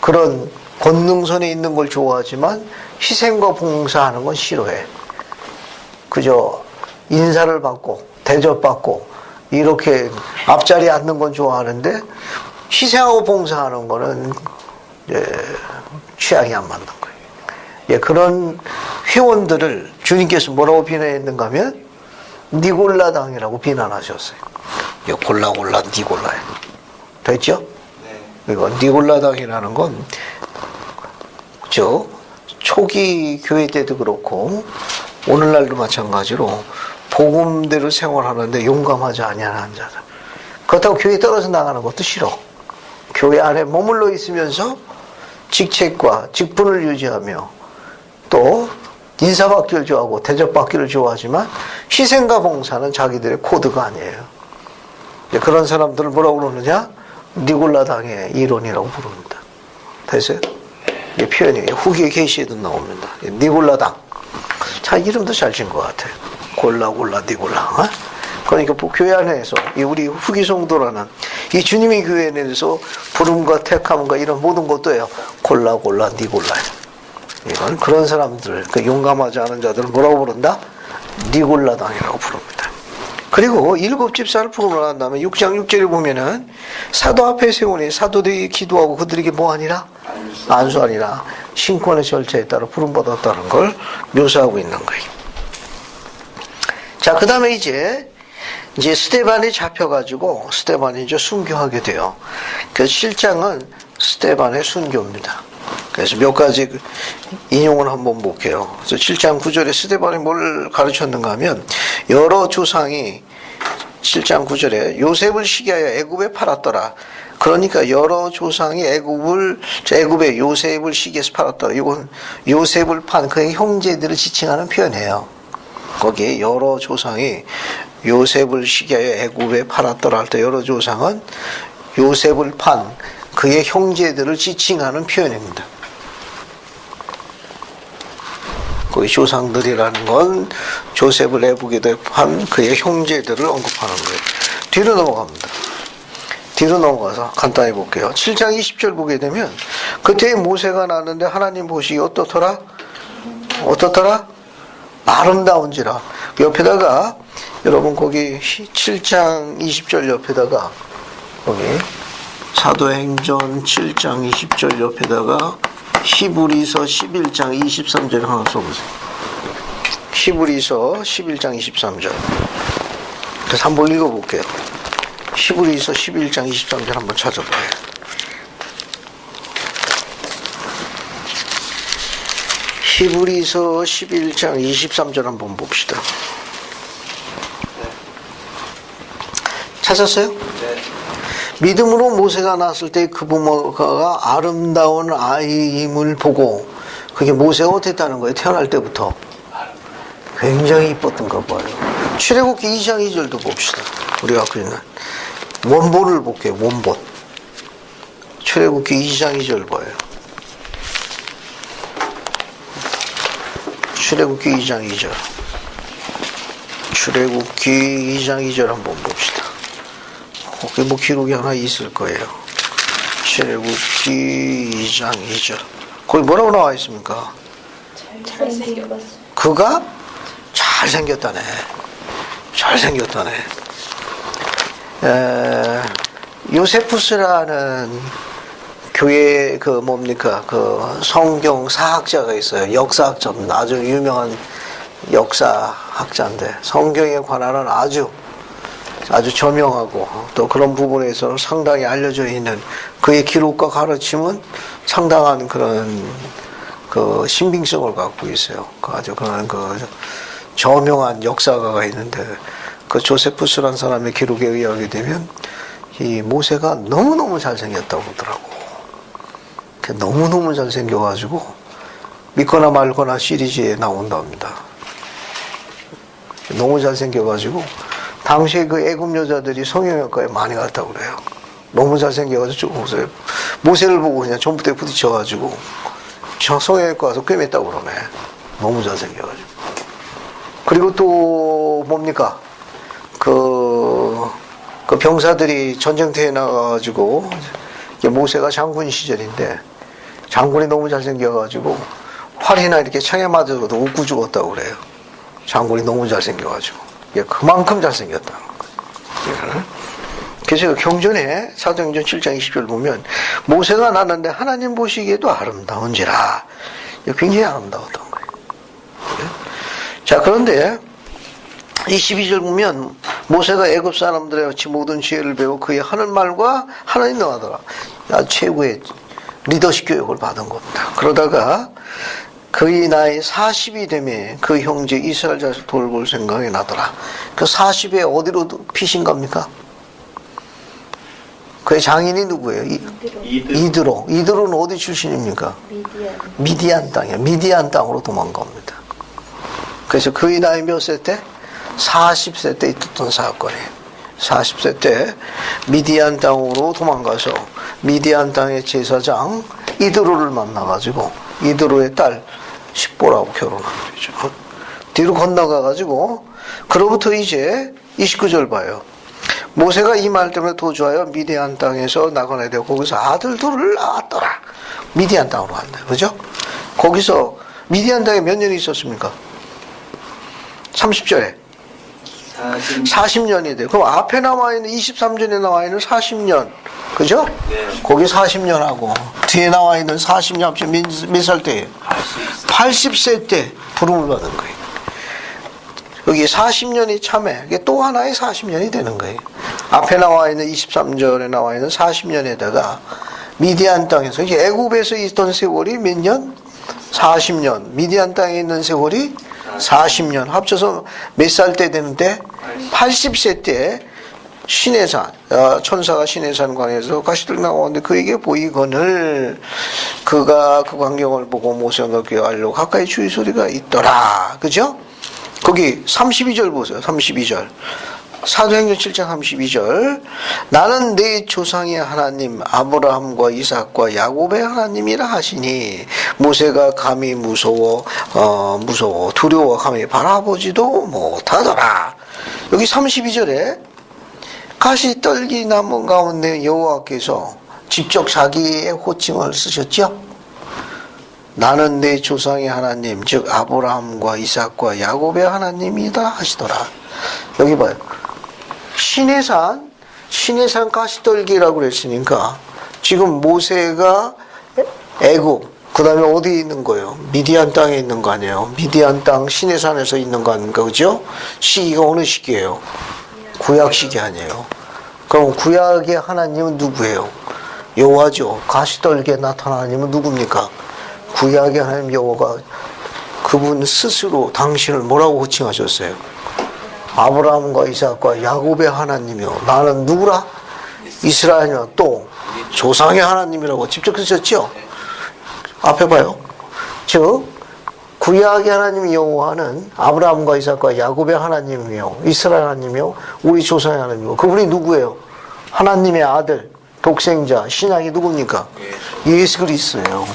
그런 권능선에 있는 걸 좋아하지만 희생과 봉사하는 건 싫어해. 그저 인사를 받고 대접받고 이렇게 앞자리에 앉는 건 좋아하는데 희생하고 봉사하는 거는 취향이 안 맞는 거예요. 그런 회원들을 주님께서 뭐라고 비난했는가 하면 니골라당이라고 비난하셨어요. 골라 니골라예요. 됐죠? 네. 이거 니골라당이라는 건 초기 교회 때도 그렇고 오늘날도 마찬가지로 복음대로 생활하는데 용감하지 아니하는 자들. 그렇다고 교회 떨어져 나가는 것도 싫어. 교회 안에 머물러 있으면서 직책과 직분을 유지하며 또 인사받기를 좋아하고 대접받기를 좋아하지만 희생과 봉사는 자기들의 코드가 아니에요. 그런 사람들을 뭐라고 그러느냐? 니골라당의 이론이라고 부릅니다. 됐어요? 이 표현이 후기의 계시에도 나옵니다. 니골라당. 참 이름도 잘 지은 것 같아요. 골라 니골라. 어? 그러니까 교회 안에서 우리 후기 성도라는 이 주님의 교회 내에서 부름과 택함과 이런 모든 것도요. 골라 니골라예요. 이건 그런 사람들, 그 용감하지 않은 자들을 뭐라고 부른다? 니골라당이라고 부릅니다. 그리고 7집사를 부르러 난 다음에 6장 6절에 보면은 사도 앞에 세우니 사도들이 기도하고 그들에게 뭐하니라? 안수하니라. 신권의 절차에 따라 부름받았다는 걸 묘사하고 있는 거예요. 자, 그 다음에 이제 스데반이 잡혀가지고 스데반이 이제 순교하게 돼요. 그 7장은 스데반의 순교입니다. 그래서 몇 가지 인용을 한번 볼게요. 그래서 7장 9절에 스데반이 뭘 가르쳤는가 하면 여러 조상이 7장 9절에 요셉을 시기하여 애굽에 팔았더라. 그러니까 여러 조상이 애굽에 요셉을 시기해서 팔았더라. 이건 요셉을 판 그의 형제들을 지칭하는 표현이에요. 거기에 여러 조상이 요셉을 시기하여 애굽에 팔았더라 할 때 여러 조상은 요셉을 판 그의 형제들을 지칭하는 표현입니다. 거기 조상들이라는 건 조셉을 애굽에 판 그의 형제들을 언급하는 거예요. 뒤로 넘어갑니다. 뒤로 넘어가서 간단히 볼게요. 7장 20절 보게 되면 그때 모세가 났는데 하나님 보시기 어떻더라? 아름다운지라. 옆에다가 여러분 거기 7장 20절 옆에다가 거기 사도행전 7장 20절 옆에다가 히브리서 11장 23절 하나 써보세요. 히브리서 11장 23절. 그래서 한번 읽어볼게요. 히브리서 11장 23절 한번 찾아봐요. 히브리서 11장 23절 한번 봅시다. 찾았어요? 네. 믿음으로 모세가 낳았을 때 그 부모가 아름다운 아이임을 보고 그게 모세가 어땠다는 거예요? 태어날 때부터 굉장히 이뻤던가 봐요. 출애굽기 2장 2절도 봅시다. 우리가 갖고 있는 원본을 볼게요. 원본. 출애굽기 2장 2절 봐요. 출애굽기 2장 2절. 출애굽기 2장 2절 한번 봅시다. 거기 뭐 기록이 하나 있을 거예요. 출애굽기 2장 2절. 거기 뭐라고 나와 있습니까? 잘생긴 것을. 그가 잘생겼다네. 잘생겼다네. 요세푸스라는 교회 그 성경 사학자가 있어요. 역사학자입니다. 아주 유명한 역사학자인데 성경에 관한 아주 저명하고 또 그런 부분에서 상당히 알려져 있는 그의 기록과 가르침은 상당한 그런 그 신빙성을 갖고 있어요. 아주 그런 저명한 역사가가 있는데 그 조세푸스라는 사람의 기록에 의하게 되면 이 모세가 너무너무 잘생겼다고 하더라고. 너무너무 잘생겨가지고 믿거나 말거나 시리즈에 나온답니다. 너무 잘생겨가지고 당시에 그 애굽 여자들이 성형외과에 많이 갔다고 그래요. 너무 잘생겨가지고 모세를 보고 그냥 전부대에 부딪혀가지고 성형외과 가서 꿰맸다고 그러네. 너무 잘생겨가지고. 그리고 또 뭡니까? 그 병사들이 전쟁터에 나가가지고 모세가 장군 시절인데 장군이 너무 잘생겨가지고 활이나 이렇게 창에 맞아도 웃고 죽었다고 그래요. 장군이 너무 잘생겨가지고. 그만큼 잘생겼다는 거예요. 그래서 경전에 사도행전 7장 20절 보면 모세가 났는데 하나님 보시기에도 아름다운지라. 굉장히 아름다웠던 거예요. 자, 그런데 22절 보면 모세가 애굽 사람들의 같이 모든 지혜를 배워 그의 하는 말과 하나님 능하더라. 최고의 리더십 교육을 받은 겁니다. 그러다가 그의 나이 40이 되매 그 형제 이스라엘 자식 돌볼 생각이 나더라. 그 40에 어디로 피신 겁니까? 그의 장인이 누구예요? 이드로. 이드로는 어디 출신입니까? 미디안 땅이에요. 미디안 땅으로 도망갑니다. 그래서 그의 나이 몇 세 때? 40세 때 있었던 사건이에요. 40세 때 미디안 땅으로 도망가서 미디안 땅의 제사장 이드로를 만나가지고 이드로의 딸 십보라고 결혼한 거죠. 뒤로 건너가가지고 그로부터 이제 29절 봐요. 모세가 이 말 때문에 도주하여 미디안 땅에서 나가게 되고 거기서 아들 둘을 낳았더라. 미디안 땅으로 갔네요. 그죠? 거기서 미디안 땅에 몇 년이 있었습니까? 30절에 40년이 돼요. 그럼 앞에 나와 있는 23절에 나와 있는 40년, 그죠? 네. 거기 40년하고 뒤에 나와 있는 40년 합치면 몇 살 때예요? 80세 때 부름을 받은 거예요. 여기 40년이 참에 이게 또 하나의 40년이 되는 거예요. 앞에 나와 있는 23절에 나와 있는 40년에다가 미디안 땅에서 이제 애굽에서 있던 세월이 몇 년? 40년. 미디안 땅에 있는 세월이 40년. 합쳐서 몇 살 때 되는데 80세 때 시내산 천사가 시내산 광에서 가시들 나오는데 그에게 보이거늘 그가 그 광경을 보고 모세가 너게 알려 가까이 주의 소리가 있더라. 그죠? 거기 32절 보세요. 32절. 사도행전 7장 32절. 나는 내 조상의 하나님 아브라함과 이삭과 야곱의 하나님이라 하시니 모세가 감히 무서워 두려워 감히 바라보지도 못하더라. 여기 32절에 가시떨기 나무 가운데 여호와께서 직접 자기의 호칭을 쓰셨죠. 나는 내 조상의 하나님 즉 아브라함과 이삭과 야곱의 하나님이다 하시더라. 여기 봐요. 시내산 가시떨기라고 그랬으니까 지금 모세가 애굽 그 다음에 어디 있는 거예요? 미디안 땅에 있는 거 아니에요? 미디안 땅 시내산에서 있는 거 아닙니까? 그죠? 시기가 어느 시기예요? 구약 시기 아니에요? 그럼 구약의 하나님은 누구예요? 여호와죠. 가시떨기에 나타난 하나님은 누굽니까? 구약의 하나님 여호와가 그분 스스로 당신을 뭐라고 호칭하셨어요? 아브라함과 이삭과 야곱의 하나님이요. 나는 누구라? 이스라엘이요. 또 조상의 하나님이라고 직접 쓰셨죠? 앞에 봐요. 즉 구약의 하나님 여호와는 아브라함과 이삭과 야곱의 하나님이요. 이스라엘 하나님이요. 우리 조상의 하나님이요. 그분이 누구예요? 하나님의 아들, 독생자, 신약이 누굽니까? 예수 그리스도예요.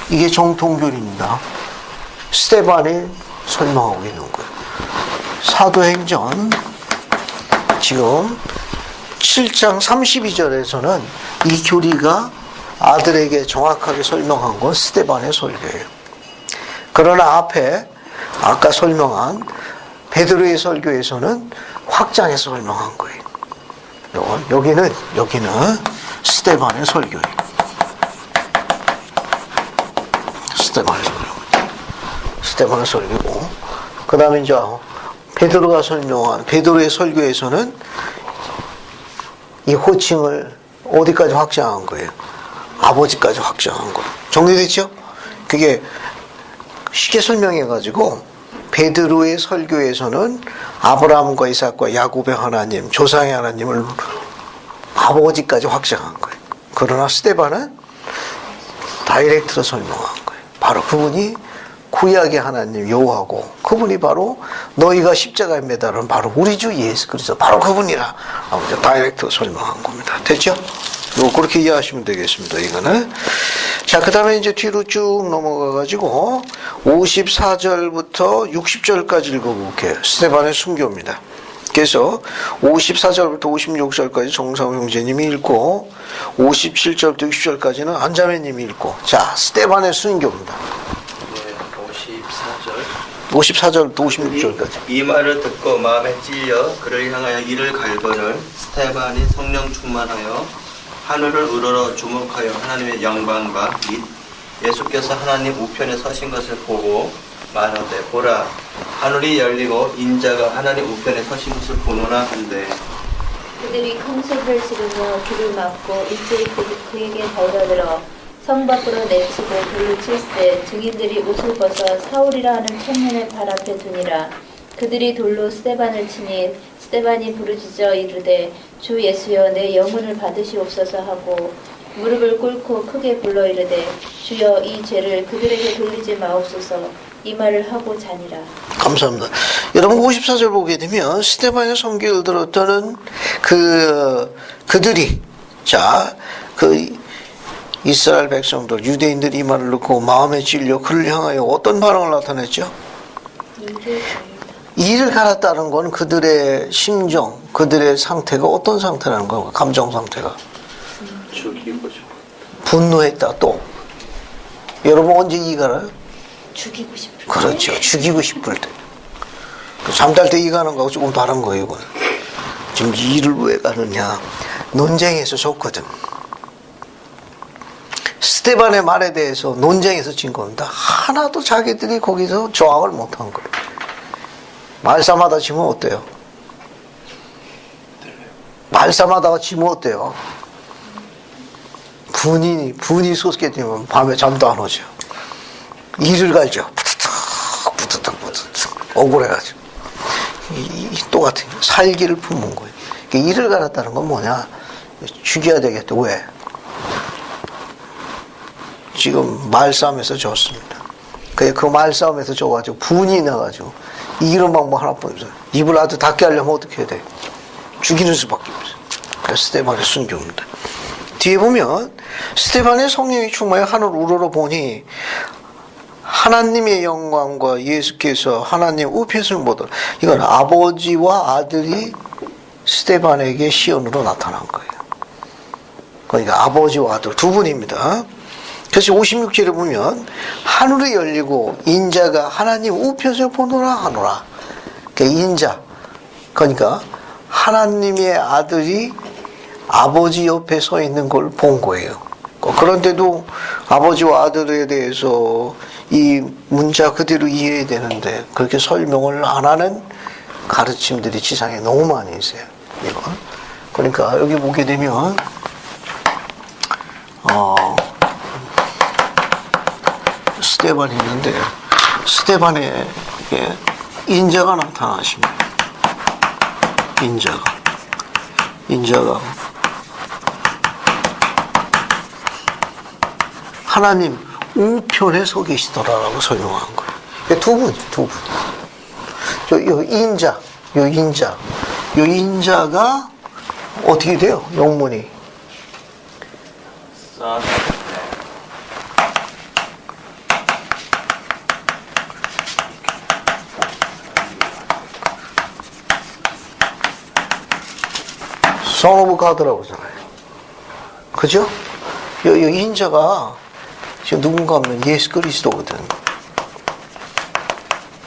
이게 정통교리입니다. 스테반이 설명하고 있는 거예요. 사도행전 지금 7장 32절에서는 이 교리가 아들에게 정확하게 설명한 건 스테반의 설교예요. 그러나 앞에 아까 설명한 베드로의 설교에서는 확장해서 설명한 거예요. 여기는 스데반의 설교예요. 스데반의 설교고, 그 다음에 이제 베드로가 설명한 베드로의 설교에서는 이 호칭을 어디까지 확장한 거예요? 아버지까지 확장한 거예요. 정리됐죠? 그게 쉽게 설명해가지고 베드로의 설교에서는 아브라함과 이삭과 야곱의 하나님, 조상의 하나님을 아버지까지 확장한 거예요. 그러나 스데반은 다이렉트로 설명한 거예요. 바로 그분이 구약의 하나님 여호와고, 그분이 바로 너희가 십자가에 매달은 바로 우리 주 예수 그리스도, 바로 그분이라 아버지 다이렉트로 설명한 겁니다. 됐죠? 그렇게 이해하시면 되겠습니다. 이거는. 자, 그 다음에 이제 뒤로 쭉 넘어가가지고 54절부터 60절까지 읽어볼게요. 스데반의 순교입니다. 그래서 54절부터 56절까지 정상호 형제님이 읽고, 57절부터 60절까지는 안자매님이 읽고, 자, 스데반의 순교입니다. 네, 54절부터 56절까지. 이 말을 듣고 마음에 찔려 그를 향하여 이를 갈거늘 스데반이 성령 충만하여 하늘을 우러러 주목하여 하나님의 영광과 및 예수께서 하나님 우편에 서신 것을 보고 말하되, 보라, 하늘이 열리고 인자가 하나님 우편에 서신 것을 보노라 한대. 그들이 큰 소리를 지르며 귀를 막고 일제히 그에게 달려들어 성 밖으로 내치고 돌로 칠세 증인들이 옷을 벗어 사울이라 하는 청년의 발 앞에 두니라. 그들이 돌로 스데반을 치니 스데반이 부르짖어 이르되, 주 예수여 내 영혼을 받으시옵소서 하고 무릎을 꿇고 크게 불러 이르되, 주여 이 죄를 그들에게 돌리지 마옵소서. 이 말을 하고 자니라. 감사합니다. 여러분 54절 보게 되면 스데반의 선교를 들었다는 그들이, 자, 이스라엘 백성들, 유대인들이 이 말을 듣고 마음에 찔려 그를 향하여 어떤 반응을 나타냈죠? 이를 갈았다는 건 그들의 심정, 그들의 상태가 어떤 상태라는 건가? 감정 상태가. 죽이고 싶어. 분노했다. 또 여러분 언제 이 갈아요? 죽이고 싶을 때. 그렇죠. 죽이고 싶을 때. 잠잘 때 이 가는 거하고 조금 다른 거예요. 이건. 지금 이를 왜 가느냐? 논쟁에서 졌거든. 스데반의 말에 대해서 논쟁에서 진 겁니다. 하나도 자기들이 거기서 저항을 못한 거예요. 말싸움하다 지면 어때요? 말싸움하다가 지면 어때요? 분이 솟게되면 밤에 잠도 안 오죠. 이를 갈죠. 부드득 억울해가지고. 똑같은 살기를 품은 거예요. 이를 갈았다는 건 뭐냐? 죽여야 되겠다. 왜? 지금 말싸움에서 졌습니다. 그 말싸움에서 져가지고 분이 나가지고 이기는 방법 하나뿐 없어요. 입을 아주 닫게 하려면 어떻게 해야 돼요? 죽이는 수밖에 없어요. 그래서 스데반의 순교입니다. 뒤에 보면 스데반의 성령이 충만해 하늘 우러러 보니 하나님의 영광과 예수께서 하나님 우편을 보더라. 이건 아버지와 아들이 스데반에게 시온으로 나타난 거예요. 그러니까 아버지와 아들 두 분입니다. 그래서 56절에 보면 하늘이 열리고 인자가 하나님 우편을 보노라 하노라. 그러니까 인자, 그러니까 하나님의 아들이 아버지 옆에 서 있는 걸 본 거예요. 그런데도 아버지와 아들에 대해서 이 문자 그대로 이해해야 되는데 그렇게 설명을 안 하는 가르침들이 지상에 너무 많이 있어요. 이건. 그러니까 여기 보게 되면 스데반이 있는데 스데반에게 인자가 나타나십니다. 인자가 하나님 우편에 서 계시더라라고 설명한 거예요. 두 분. 요 인자가 어떻게 돼요? 영문이 Son of God라고 하잖아요. 그죠? 이 인자가 지금 누군가 하면 예수 그리스도거든.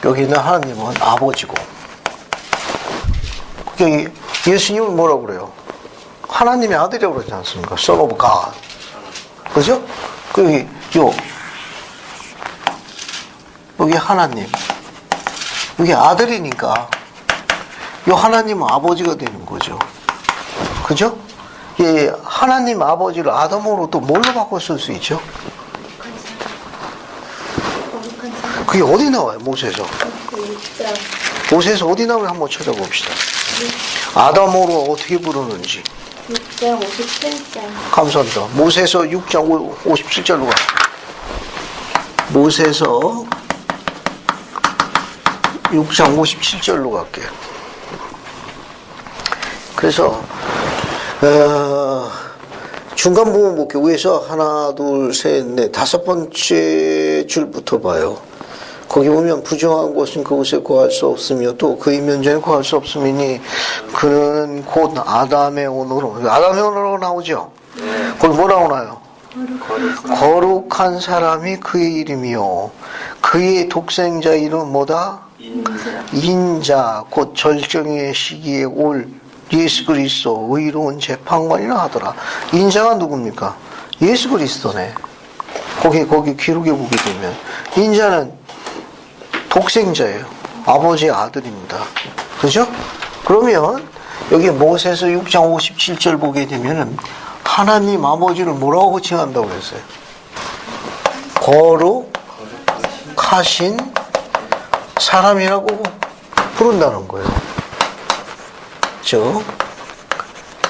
여기 있는 하나님은 아버지고, 여기 예수님은 뭐라고 그래요? 하나님의 아들이라고 그러지 않습니까? Son of God. 그죠? 여기 하나님. 여기 아들이니까, 요 하나님은 아버지가 되는 거죠. 그죠? 이 하나님 아버지를 아담으로 또 뭘로 바꿔 쓸 수 있죠? 그게 어디 나와요, 모세에서? 모세에서 어디 나오는지 한번 찾아봅시다. 아담으로 어떻게 부르는지. 6장 57장. 감사합니다. 모세에서 6장 57절로 가. 모세에서 6장 57절로 갈게요. 그래서 중간 부분 볼게요. 위에서 하나, 둘, 셋, 넷, 다섯 번째 줄부터 봐요. 거기 보면 부정한 곳은 그곳에 거할 수 없으며 또 그의 면전에 거할 수 없음이니 그는 곧 아담의 온으로. 아담의 온으로 나오죠? 거기 뭐 나오나요? 거룩한 사람이 그의 이름이요 그의 독생자 이름은 뭐다? 인자 곧 절정의 시기에 올 예수 그리스도 의로운 재판관이라 하더라. 인자가 누굽니까? 예수 그리스도네. 거기 기록에 보게 되면 인자는 독생자예요. 아버지의 아들입니다. 그죠? 그러면 여기 모세서 6장 57절 보게 되면은 하나님 아버지를 뭐라고 칭한다고 그랬어요? 거룩하신 사람이라고 부른다는 거예요. 즉,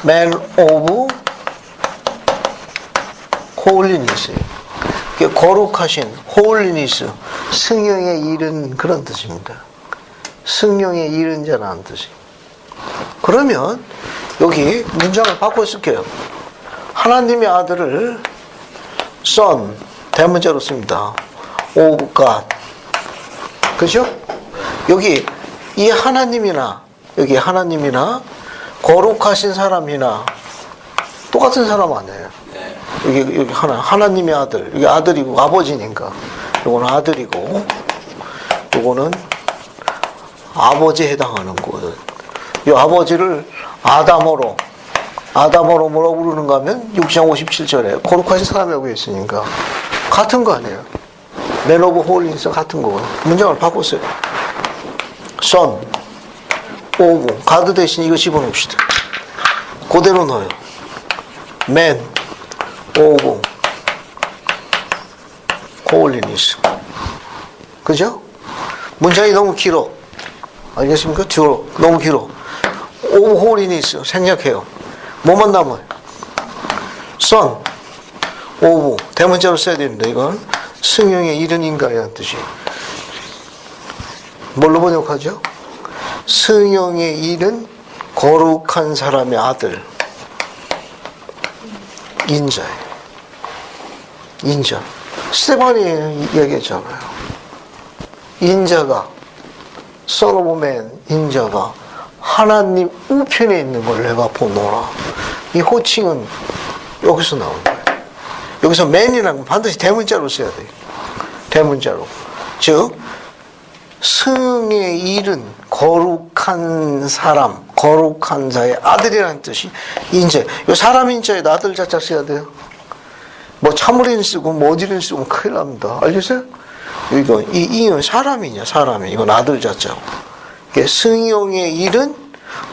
Man of Holiness. 거룩하신 Holiness, 승령에 이른 그런 뜻입니다. 승령에 이른 자라는 뜻이. 그러면 여기 문장을 바꿔 쓸게요. 하나님의 아들을 Son, 대문자로 씁니다. of God. 그죠? 여기 이 하나님이나 여기 하나님이나 거룩하신 사람이나 똑같은 사람 아니에요. 여기 하나님의 아들, 여기 아들이고 아버지니까 요거는 아들이고 요거는 아버지에 해당하는 거예요. 이 아버지를 아담어로 뭐라고 부르는가 하면 6장 57절에 거룩하신 사람이라고 했으니까 같은 거 아니에요. Man of Holiness 같은 거예요. 문장을 바꿨어요. Son of God 대신 이거 집어넣읍시다. 그대로 넣어요. Man of Holiness. 그죠? 문장이 너무 길어. 알겠습니까? 너무 길어. of Holiness 생략해요. 뭐만 남아요? Son of 대문자로 써야 됩니다. 이건 승용에 이른 인간이라는 뜻이. 뭘로 번역하죠? 승용에 이른 거룩한 사람의 아들. 인자예요. 인자. 스테반이 얘기했잖아요. 인자가, Son of Man, 인자가 하나님 우편에 있는 걸 내가 보노라. 이 호칭은 여기서 나오는 거예요. 여기서 man이라는 건 반드시 대문자로 써야 돼요. 대문자로. 즉, 승에 이른 거룩한 사람, 거룩한 자의 아들이라는 뜻이 인자. 이 사람 인자에 아들 자자 써야 돼요. 뭐 참으리는 쓰고 뭐 어디는 쓰고 큰일 납니다. 알겠어요? 이건 사람이냐, 사람이. 이건 아들 자자고. 승용에 이른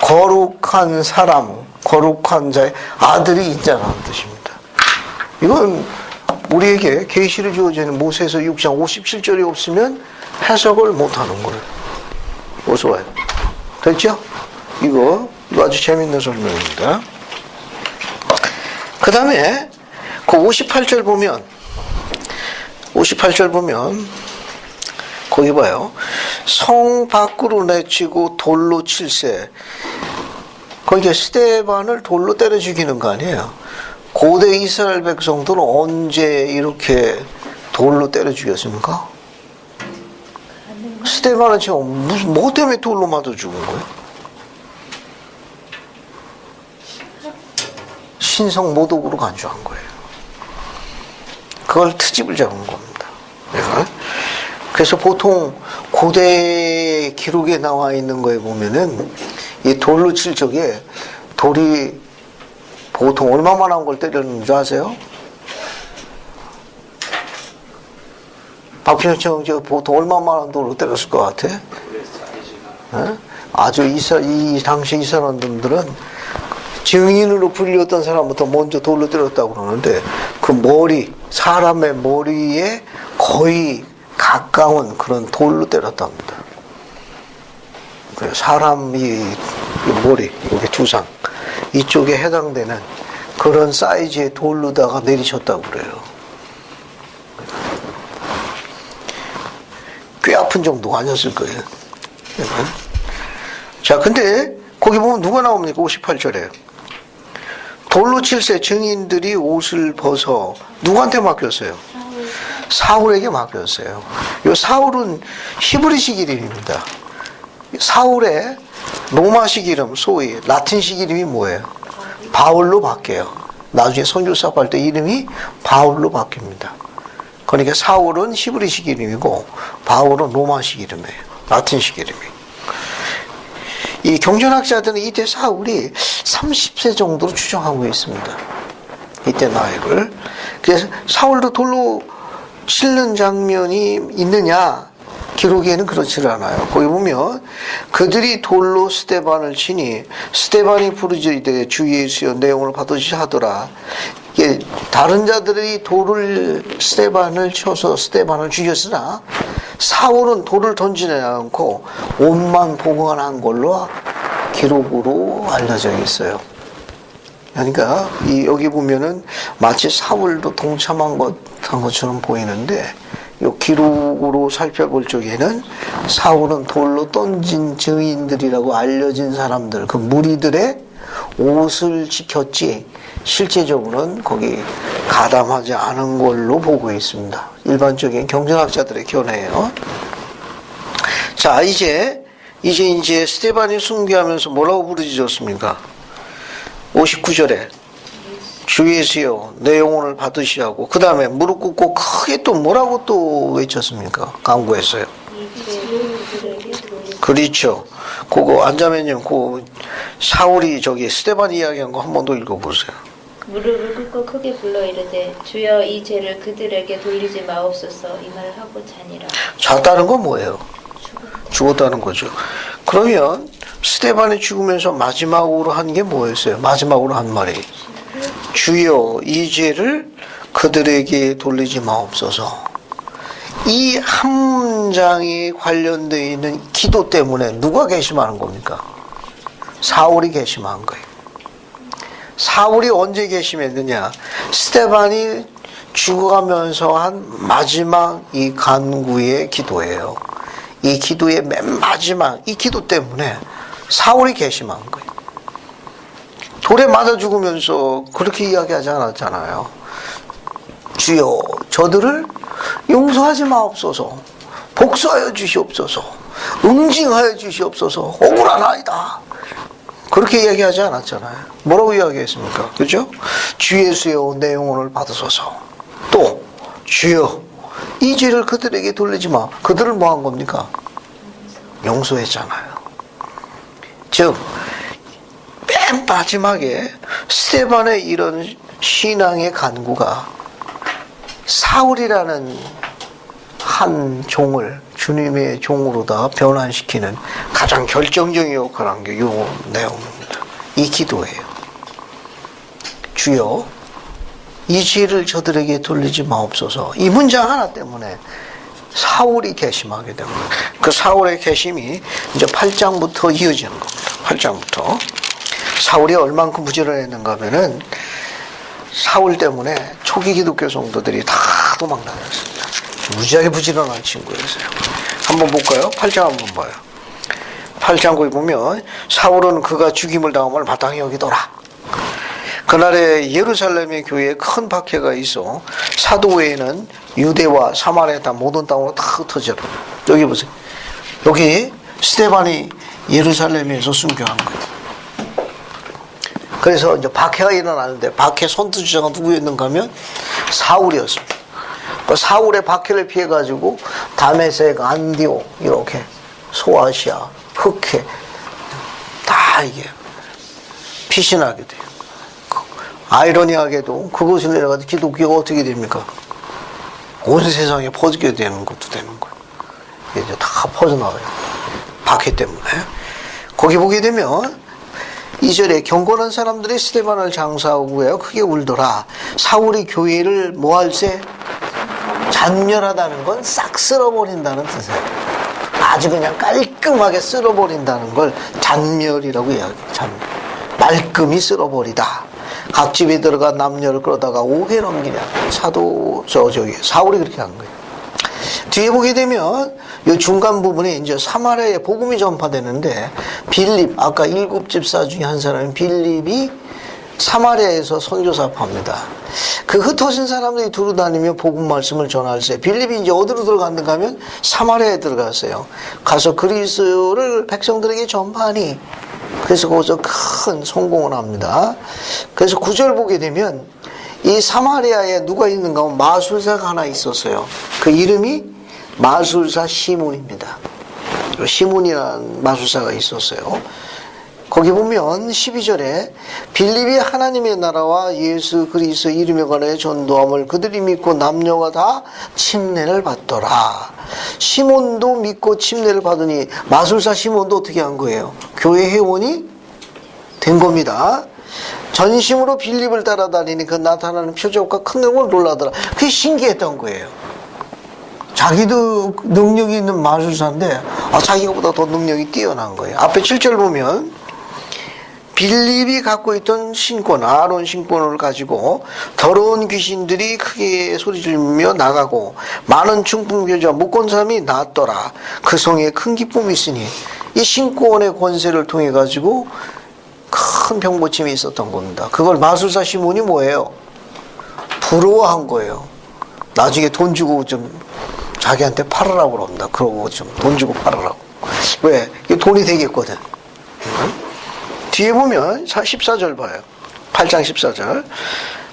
거룩한 사람, 거룩한 자의 아들이 인자라는 뜻입니다. 이건 우리에게 계시를 주어지는 모세에서 6장 57절이 없으면 해석을 못하는 거예요. 어서 와요. 됐죠? 이거 아주 재밌는 설명입니다. 그 다음에 그 58절 보면 거기 봐요. 성 밖으로 내치고 돌로 칠세. 거기가 스데반을 돌로 때려 죽이는 거 아니에요. 고대 이스라엘 백성들은 언제 이렇게 돌로 때려 죽였습니까? 스데반은 지금 뭐 때문에 돌로 맞아 죽은 거예요? 신성 모독으로 간주한 거예요. 그걸 트집을 잡은 겁니다. 그래서 보통 고대 기록에 나와 있는 거에 보면은 이 돌로 칠 적에 돌이 보통 얼마만한 걸 때리는 줄 아세요? 박준영 저 보통 얼마만한 돌로 때렸을 것 같아? 어? 아주 이 당시 이 사람들은 증인으로 불렸던 사람부터 먼저 돌로 때렸다고 그러는데 그 머리, 사람의 머리에 거의 가까운 그런 돌로 때렸답니다. 사람이 머리, 여기 두상 이쪽에 해당되는 그런 사이즈의 돌로다가 내리셨다고 그래요. 꽤 아픈 정도가 아니었을 거예요. 자, 근데 거기 보면 누가 나옵니까? 58절에 돌로 칠세 증인들이 옷을 벗어 누구한테 맡겼어요? 사울에게 맡겼어요. 이 사울은 히브리식 이름입니다. 사울의 로마식 이름, 소위 라틴식 이름이 뭐예요? 바울로 바뀌어요. 나중에 선교사업 할 때 이름이 바울로 바뀝니다. 그러니까 사울은 히브리식 이름이고 바울은 로마식 이름이에요. 라틴식 이름이에요. 이 경전학자들은 이때 사울이 30세 정도로 추정하고 있습니다. 이때 나이를. 그래서 사울도 돌로 치는 장면이 있느냐? 기록에는 그렇지를 않아요. 거기 보면 그들이 돌로 스데반을 치니 스데반이 부르짖되 주 예수여 내 영혼을 받으시 하더라. 이게 다른 자들이 돌을 스데반을 쳐서 스데반을 죽였으나 사울은 돌을 던지지 않고 옷만 보관한 걸로 기록으로 알려져 있어요. 그러니까 여기 보면은 마치 사울도 동참한 것처럼 보이는데 이 기록으로 살펴볼 적에는 사울은 돌로 던진 증인들이라고 알려진 사람들, 그 무리들의 옷을 지켰지 실제적으로는 거기 가담하지 않은 걸로 보고 있습니다. 일반적인 경전학자들의 견해예요. 자, 이제 스데반이 순교하면서 뭐라고 부르짖었습니까? 59절에 주 예수여 내 영혼을 받으시라고, 그 다음에 무릎 꿇고 크게 또 뭐라고 또 외쳤습니까? 간구했어요. 그렇죠. 그거 안자매님 그 사울이 스데반 이야기한 거 한 번 더 읽어보세요. 무릎을 꿇고 크게 불러 이르되 주여 이 죄를 그들에게 돌리지 마옵소서 이 말을 하고 자니라. 잤다는 건 뭐예요? 죽었다는 거죠. 그러면 스데반이 죽으면서 마지막으로 한 게 뭐였어요? 마지막으로 한 말이 주여 이 죄를 그들에게 돌리지 마옵소서. 이 한 문장이 관련되어 있는 기도 때문에 누가 괘씸하는 겁니까? 사울이 괘씸한 거예요. 사울이 언제 괘씸했느냐? 스데반이 죽어가면서 한 마지막 이 간구의 기도예요. 이 기도의 맨 마지막 이 기도 때문에 사울이 괘씸한 거예요. 돌에 맞아 죽으면서 그렇게 이야기하지 않았잖아요. 주여 저들을 용서하지 마옵소서, 복수하여 주시옵소서, 응징하여 주시옵소서, 억울하나이다. 그렇게 이야기하지 않았잖아요. 뭐라고 이야기했습니까? 그죠? 주 예수여 내 영혼을 받으소서. 또 주여 이 죄를 그들에게 돌리지 마. 그들을 뭐 한 겁니까? 용서했잖아요. 즉 맨 마지막에 스데반의 이런 신앙의 간구가 사울이라는 한 종을 주님의 종으로다 변환시키는 가장 결정적인 역할을 한 게 이 내용입니다. 이 기도예요. 주여 이 죄를 저들에게 돌리지 마옵소서. 이 문장 하나 때문에 사울이 괘씸하게 된 거예요. 그 사울의 괘씸이 이제 8장부터 이어지는 겁니다. 8장부터 사울이 얼만큼 부지런했는가 하면은 사울 때문에 초기 기독교 성도들이 다 도망다녔습니다. 무지하게 부지런한 친구였어요. 한번 볼까요? 8장 한번 봐요. 8장 거기 보면 사울은 그가 죽임을 당함을 마땅히 여기더라. 그날에 예루살렘의 교회에 큰 박해가 있어 사도 외에는 유대와 사마리아 땅 모든 땅으로 다 흩어져라. 여기 보세요. 여기 스데반이 예루살렘에서 순교한 거예요. 그래서 이제 박해가 일어나는데 박해 선두주자가 누구였는가 하면 사울이었습니다. 그 사울의 박해를 피해가지고 다메섹, 안디옥 이렇게 소아시아, 흑해 다 이게 피신하게 돼요. 아이러니하게도 그것을 내려가서 기독교가 어떻게 됩니까? 온 세상에 퍼지게 되는 것도 되는 거예요. 이제 다 퍼져나가요. 박해 때문에. 거기 보게 되면 2절에 경건한 사람들이 스데반을 장사하고요 크게 울더라. 사울이 교회를 뭐 할세? 잔멸하다는 건 싹 쓸어버린다는 뜻이에요. 아주 그냥 깔끔하게 쓸어버린다는 걸 잔멸이라고 이야기해요. 잔멸. 말끔히 쓸어버리다. 각 집에 들어가 남녀를 끌어다가 5회 넘기냐. 사울이 그렇게 한 거예요. 뒤에 보게 되면 이 중간 부분에 이제 사마리아에 복음이 전파되는데 빌립, 아까 7 집사 중에 한 사람인 빌립이 사마리아에서 선교사합니다. 그 흩어진 사람들이 두루 다니며 복음 말씀을 전할세. 빌립이 이제 어디로 들어갔는가 하면 사마리아에 들어갔어요. 가서 그리스도를 백성들에게 전파하니 그래서 거기서 큰 성공을 합니다. 그래서 9절 보게 되면 이 사마리아에 누가 있는가 하면 마술사가 하나 있었어요. 그 이름이 마술사 시몬입니다. 시몬이라는 마술사가 있었어요. 거기 보면 12절에 빌립이 하나님의 나라와 예수 그리스도 이름에 관하여 전도함을 그들이 믿고 남녀가 다 침례를 받더라. 시몬도 믿고 침례를 받으니 마술사 시몬도 어떻게 한 거예요? 교회 회원이 된 겁니다. 전심으로 빌립을 따라다니니 그 나타나는 표적과 큰 능력을 놀라더라. 그게 신기했던 거예요. 자기도 능력이 있는 마술사인데 자기보다 더 능력이 뛰어난 거예요. 앞에 7절 보면 빌립이 갖고 있던 신권, 아론 신권을 가지고 더러운 귀신들이 크게 소리지르며 나가고 많은 중풍교자 묶은 사람이 낫더라. 그 성에 큰 기쁨이 있으니 이 신권의 권세를 통해 가지고 큰 병고침이 있었던 겁니다. 그걸 마술사 시몬이 뭐예요? 부러워한 거예요. 나중에 돈 주고 좀 자기한테 팔으라고 그럽니다. 그러고 좀 돈 주고 팔으라고. 왜? 이게 돈이 되겠거든. 뒤에 보면 14절 봐요. 8장 14절.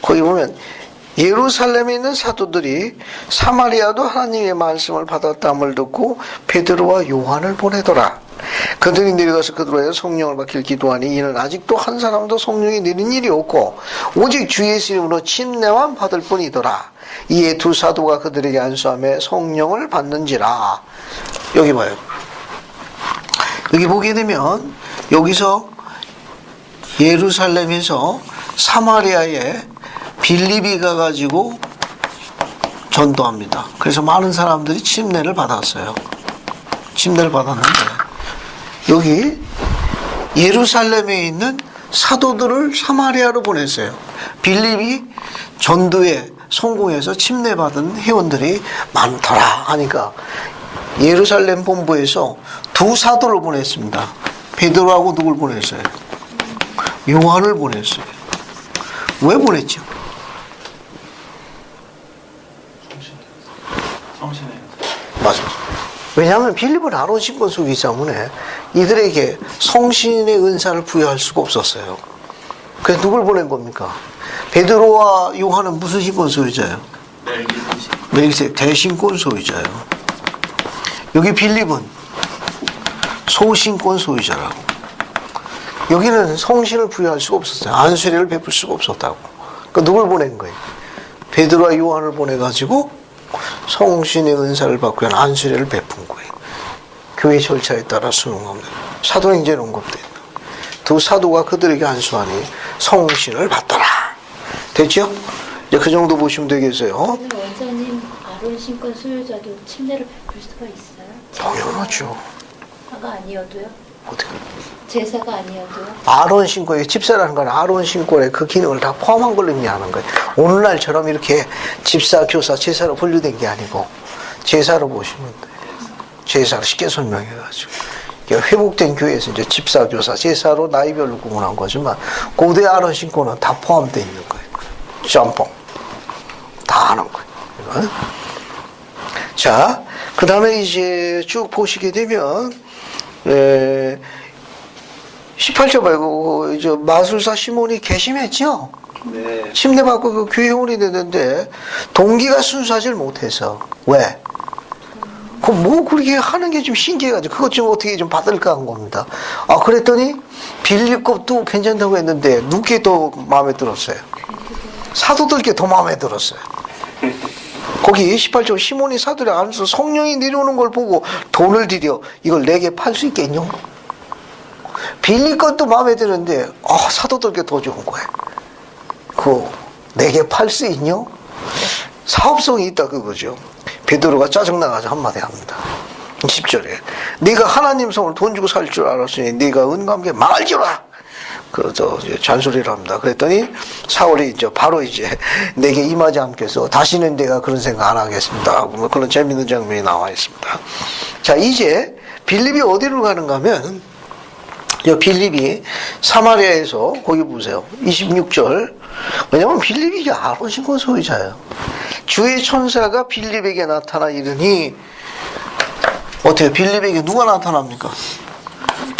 거기 보면 예루살렘에 있는 사도들이 사마리아도 하나님의 말씀을 받았다함을 듣고 베드로와 요한을 보내더라. 그들이 내려가서 그들에게 성령을 받길 기도하니 이는 아직도 한 사람도 성령이 내린 일이 없고 오직 주 예수 이름으로 침례만 받을 뿐이더라. 이에 두 사도가 그들에게 안수하며 성령을 받는지라. 여기 봐요. 여기 보게 되면 여기서 예루살렘에서 사마리아에 빌립이 가가지고 전도합니다. 그래서 많은 사람들이 침례를 받았어요. 침례를 받았는데 여기 예루살렘에 있는 사도들을 사마리아로 보냈어요. 빌립이 전도에 성공해서 침례받은 회원들이 많더라 하니까 예루살렘 본부에서 두 사도를 보냈습니다. 베드로하고 누굴 보냈어요? 요한을 보냈어요. 왜 보냈죠? 성신의 맞아요. 왜냐하면 빌립은 아론 신권 속이기 때문에 이들에게 성신의 은사를 부여할 수가 없었어요. 그래서 누굴 보낸 겁니까? 베드로와 요한은 무슨 신권 소유자예요? 멜기세덱 대신권 소유자예요. 여기 빌립은 소신권 소유자라고. 여기는 성신을 부여할 수가 없었어요. 안수례를 베풀 수가 없었다고. 그러니까 누굴 보낸 거예요? 베드로와 요한을 보내가지고 성신의 은사를 받고 안수례를 베푼 거예요. 교회 절차에 따라 수능합니다. 사도행전에 언급돼요. 두 사도가 그들에게 안수하니 성신을 받더라. 됐죠? 이제 그 정도 보시면 되겠어요. 오늘 원장님 아론 신권 소유자도 침례를 베풀 수가 있어요? 당연하죠. 제사가 아니어도요? 어떻게? 제사가 아니어도요? 아론 신권의 집사라는 건 아론 신권의 그 기능을 다 포함한 걸 의미하는 거예요. 오늘날처럼 이렇게 집사, 교사, 제사로 분류된 게 아니고 제사로 보시면 돼요. 제사를 쉽게 설명해가지고 회복된 교회에서 이제 집사, 교사, 제사로 나이별로 구분한 거지만 고대 아론 신권은 다 포함되어 있는 거예요. 짬뽕 다 하는 거예요. 자, 그 다음에 이제 쭉 보시게 되면 18절 말고 이제 마술사 시몬이 괘씸했죠. 네. 침례받고 그 교회원이 됐는데 동기가 순수하지 못해서. 왜? 뭐 그렇게 하는 게 좀 신기해가지고 그것 좀 어떻게 좀 받을까 한 겁니다. 그랬더니 빌립 것도 괜찮다고 했는데 누구게 더 마음에 들었어요? 사도들께 더 마음에 들었어요. 거기 18절 시몬이 사도를 안에서 성령이 내려오는 걸 보고 돈을 들여 이걸 내게 팔 수 있겠뇨? 빌립 것도 마음에 드는데 사도들께 더 좋은 거예요. 그거 내게 팔 수 있뇨? 사업성이 있다 그거죠. 베드로가 짜증나가지고 한마디 합니다. 10절에 네가 하나님 성을 돈 주고 살 줄 알았으니 네가 은감게 망할지라. 잔소리를 합니다. 그랬더니 사울이 바로 내게 임하지 않겠어. 다시는 내가 그런 생각 안 하겠습니다 하고 그런 재밌는 장면이 나와 있습니다. 자, 이제 빌립이 어디로 가는가 하면 빌립이 사마리아에서 거기 보세요. 26절. 왜냐면 빌립이 아론신권 소유자예요. 주의 천사가 빌립에게 나타나 이르니 어때요? 빌립에게 누가 나타납니까?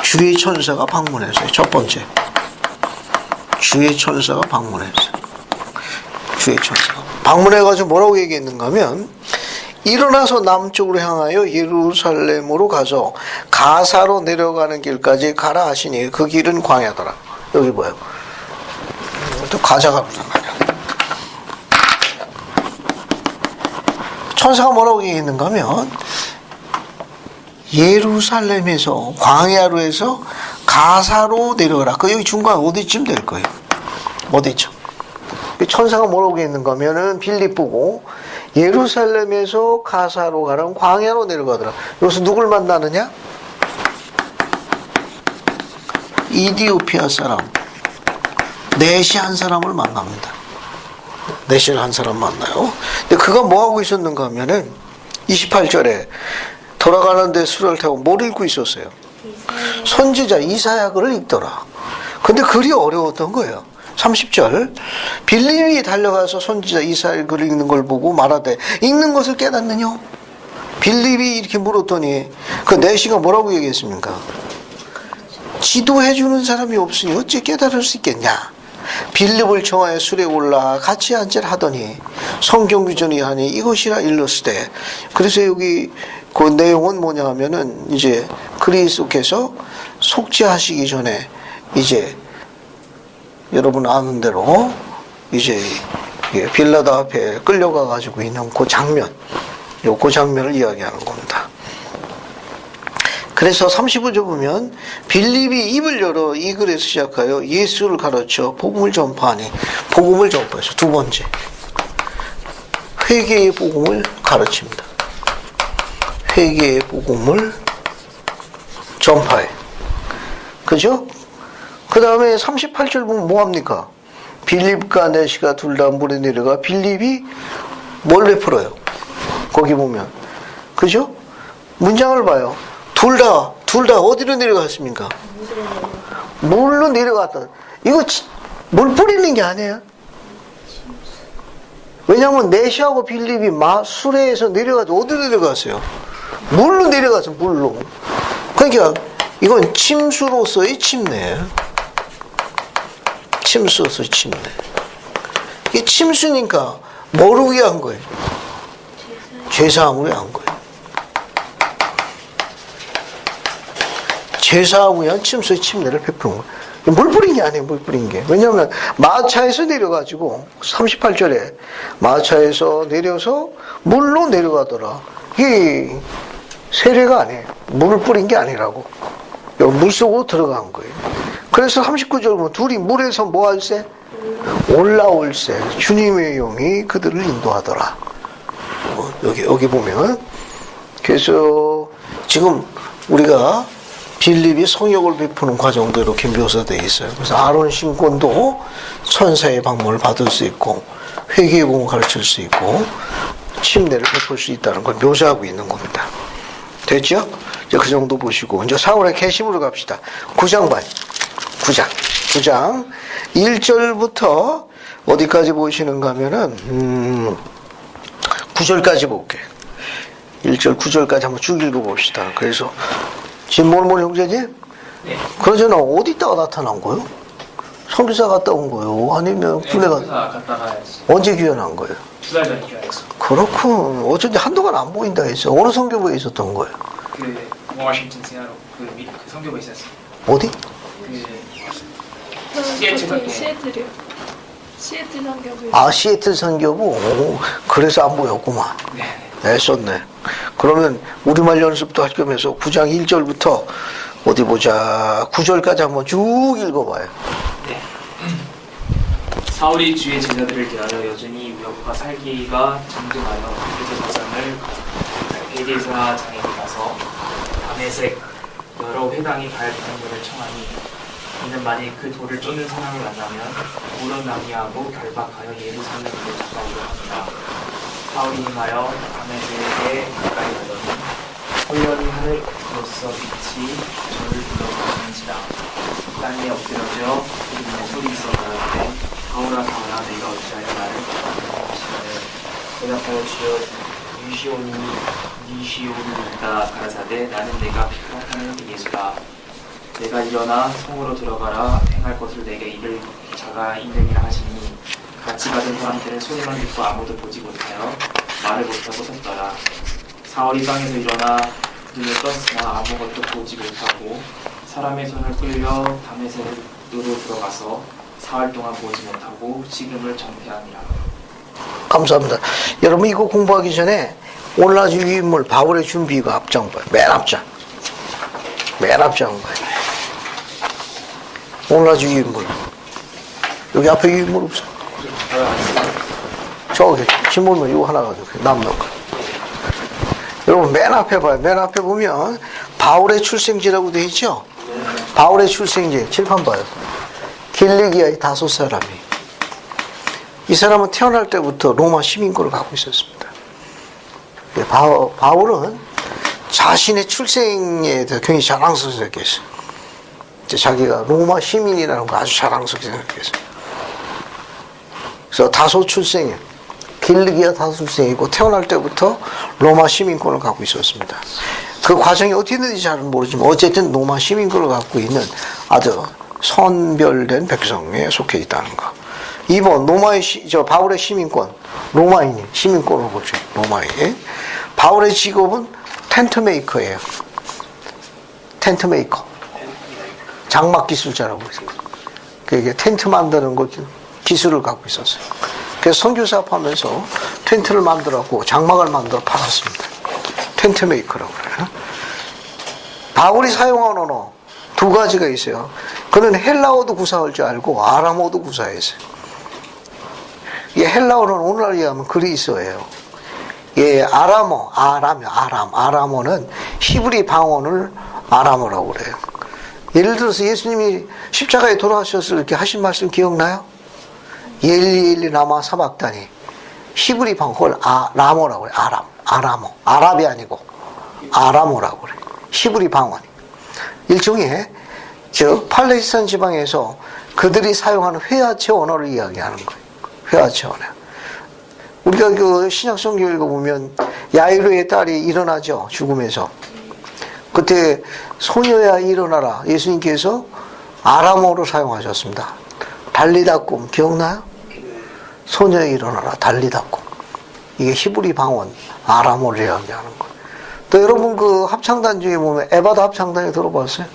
주의 천사가 방문했어요. 첫 번째. 주의 천사가 방문했어요. 주의 천사가. 방문해가지고 뭐라고 얘기했는가 하면 일어나서 남쪽으로 향하여 예루살렘으로 가서 가사로 내려가는 길까지 가라 하시니 그 길은 광야더라. 여기 뭐예요? 또 가자가 그러잖아요. 천사가 뭐라고 얘기했는가 하면 예루살렘에서 광야로 해서 가사로 내려가라. 여기 중간 어디쯤 될 거예요? 어디죠? 천사가 뭐라고 했는가 하면은 빌립 보고 예루살렘에서 가사로 가라면 광야로 내려가더라. 여기서 누굴 만나느냐? 이디오피아 사람 네시 한 사람을 만납니다. 네시를 한 사람 만나요. 근데 그가 뭐 하고 있었는가 하면은 28절에 돌아가는데 수레를 타고 뭘 읽고 있었어요? 선지자 이사야 글을 읽더라. 근데 글이 어려웠던 거예요. 30절 빌립이 달려가서 선지자 이사야 글을 읽는 걸 보고 말하되 읽는 것을 깨닫느냐? 빌립이 이렇게 물었더니 그 네시가 뭐라고 얘기했습니까? 지도해주는 사람이 없으니 어찌 깨달을 수 있겠냐? 빌립을 청하여 술에 올라 같이 앉으라 하더니 성경 규전이 하니 이것이라 일렀으되. 그래서 여기 그 내용은 뭐냐 하면은 그리스도께서 속죄하시기 전에 여러분 아는 대로 빌라다 앞에 끌려가 가지고 있는 그 장면, 그 장면을 이야기하는 겁니다. 그래서 35절 보면 빌립이 입을 열어 이 글에서 시작하여 예수를 가르쳐 복음을 전파하니 복음을 전파해서 두 번째 회개의 복음을 가르칩니다. 회개의 복음을 전파해. 그죠? 그 다음에 38절 보면 뭐합니까? 빌립과 네시가 둘 다 물에 내려가 빌립이 뭘 베풀어요? 거기 보면. 그죠? 문장을 봐요. 둘 다 어디로 내려갔습니까? 물로 내려갔다. 이거 물 뿌리는 게 아니에요. 왜냐하면 네시하고 빌립이 수레에서 내려가서 어디로 내려갔어요? 물로 내려갔어요. 물로. 그러니까 이건 침수로서의 침례예요. 침수로서의 침례. 이게 침수니까 뭐를 위한 거예요? 죄사함을 위한 거예요. 제사하고 위한 침수의 침례를 베푸는 거예요. 물 뿌린 게 아니에요. 물 뿌린 게. 왜냐하면 마차에서 내려가지고 38절에 마차에서 내려서 물로 내려가더라. 이게 세례가 아니에요. 물을 뿌린 게 아니라고. 물 속으로 들어간 거예요. 그래서 39절 보면 둘이 물에서 뭐 할세? 올라올세. 주님의 영이 그들을 인도하더라. 여기 보면. 그래서 지금 우리가 빌립이 성역을 베푸는 과정도 이렇게 묘사되어 있어요. 그래서 아론 신권도 천사의 방문을 받을 수 있고 회개의 복음을 가르칠 수 있고 침례를 베풀 수 있다는 걸 묘사하고 있는 겁니다. 됐죠? 이제 그 정도 보시고 이제 사울의 개심으로 갑시다. 9장 1절부터 어디까지 보시는가 하면은 9절까지 볼게요. 1절 9절까지 한번 쭉 읽어봅시다. 그래서 지금 몰몰 형제지? 네. 그러잖아. 어디다가 나타난 거예요? 선교사 갔다 온 거예요? 아니면 군대 갔다가 언제 귀환한 거예요? 2달 전에 귀환했어. 그렇군. 어쩐지 한동안 안 보인다 했어. 어느 선교부에 있었던 거예요? 그 워싱턴 시애틀 그 선교부에 있었어. 어디? 시애틀 시애틀이요. 시애틀 성교부. 아, 시애틀 선교부. 오, 그래서 안 보였구만. 네. 애썼네. 그러면 우리말 연습도 할 겸해서 9장 1절부터 어디 보자. 9절까지 한번 쭉 읽어봐요. 네. 사울이 주의 제자들을 대하여 여전히 위협과 살기가 정중하여 베드로장을 베드로사 장에게 가서 다메섹 여러 회당이 갈 방문을 청하니 이는 만일 그 돌을 쫓는 사람을 만나면 물어나니하고 결박하여 예루살렘으로 잡아오려 합니다. 사울이 임하여 다메섹에 가까이 가더니 훈련이 하늘로서 빛이 저를 둘러보는지라 땅에 엎드려져 부르는 소리 있어 가라사대 바울아 바울아 내가 어찌하여 나를 잡아오시나를 대답하여 주여 니시오니이다 가라사대 나는 내가 피곤하는 예수다. 내가 일어나 성으로 들어가라 행할 것을 내게 이를 자가 있느니라 하시니 같이 가던 사람들은 소리만 듣고 아무도 보지 못하여 말을 못하고 섰더라. 사울이 땅에서 일어나 눈을 떴으나 아무것도 보지 못하고 사람의 손을 끌려 다메섹으로 들어가서 사흘 동안 보지 못하고 식음을 정퇴하니라. 감사합니다. 여러분 이거 공부하기 전에 오늘날 유인물 바울의 준비가 앞장 봐요. 맨 앞장. 맨 앞장 봐요. 오늘날 유인물. 여기 앞에 유인물 없어. 저기 신문면 이거 하나 가지고 남는 거. 여러분 맨 앞에 봐요. 맨 앞에 보면 바울의 출생지라고 되어 있죠. 바울의 출생지 칠판 봐요. 길리기아의 5사람이. 이 사람은 태어날 때부터 로마 시민권을 갖고 있었습니다. 바울은 자신의 출생에 대해서 굉장히 자랑스럽게 생각했어요. 자기가 로마 시민이라는 거 아주 자랑스럽게 생각했어요. 그래서 다소 출생이에요. 길리기아 다수생이고 태어날 때부터 로마 시민권을 갖고 있었습니다. 그 과정이 어떻게 됐는지 잘 모르지만 어쨌든 로마 시민권을 갖고 있는 아주 선별된 백성에 속해 있다는 거. 2번 바울의 시민권, 로마인이 시민권을 보죠. 로마인. 바울의 직업은 텐트 메이커예요. 텐트 메이커. 장막 기술자라고 해서 그게 텐트 만드는 거 기술을 갖고 있었어요. 그래서 선교사업하면서 텐트를 만들었고 장막을 만들어 팔았습니다. 텐트 메이커라고 그래요. 바울이 사용한 언어 2가지가 있어요. 그는 헬라어도 구사할 줄 알고 아람어도 구사했어요. 이 헬라어는 오늘날 얘기하면 그리스어예요. 예, 아람어는 히브리 방언을 아람어라고 그래요. 예를 들어서 예수님이 십자가에 돌아가셨을 때 이렇게 하신 말씀 기억나요? 엘리 라마 사박다니. 히브리 방언 그걸 라모라고 그래. 아람어. 아랍이 아니고 아람어라고 그래. 히브리 방언. 일종의 팔레스타인 지방에서 그들이 사용하는 회화체 언어를 이야기하는 거예요. 회화체 언어. 우리가 그 신약 성경 읽어보면 야이로의 딸이 일어나죠. 죽음에서. 그때 소녀야 일어나라. 예수님께서 아람어로 사용하셨습니다. 달리다꿈 기억나요? 소녀야 일어나라. 달리다꿈. 이게 히브리 방언 아람어를 이야기하는 거예요. 또 여러분 그 합창단 중에 보면 에바다 합창단에 들어봤어요?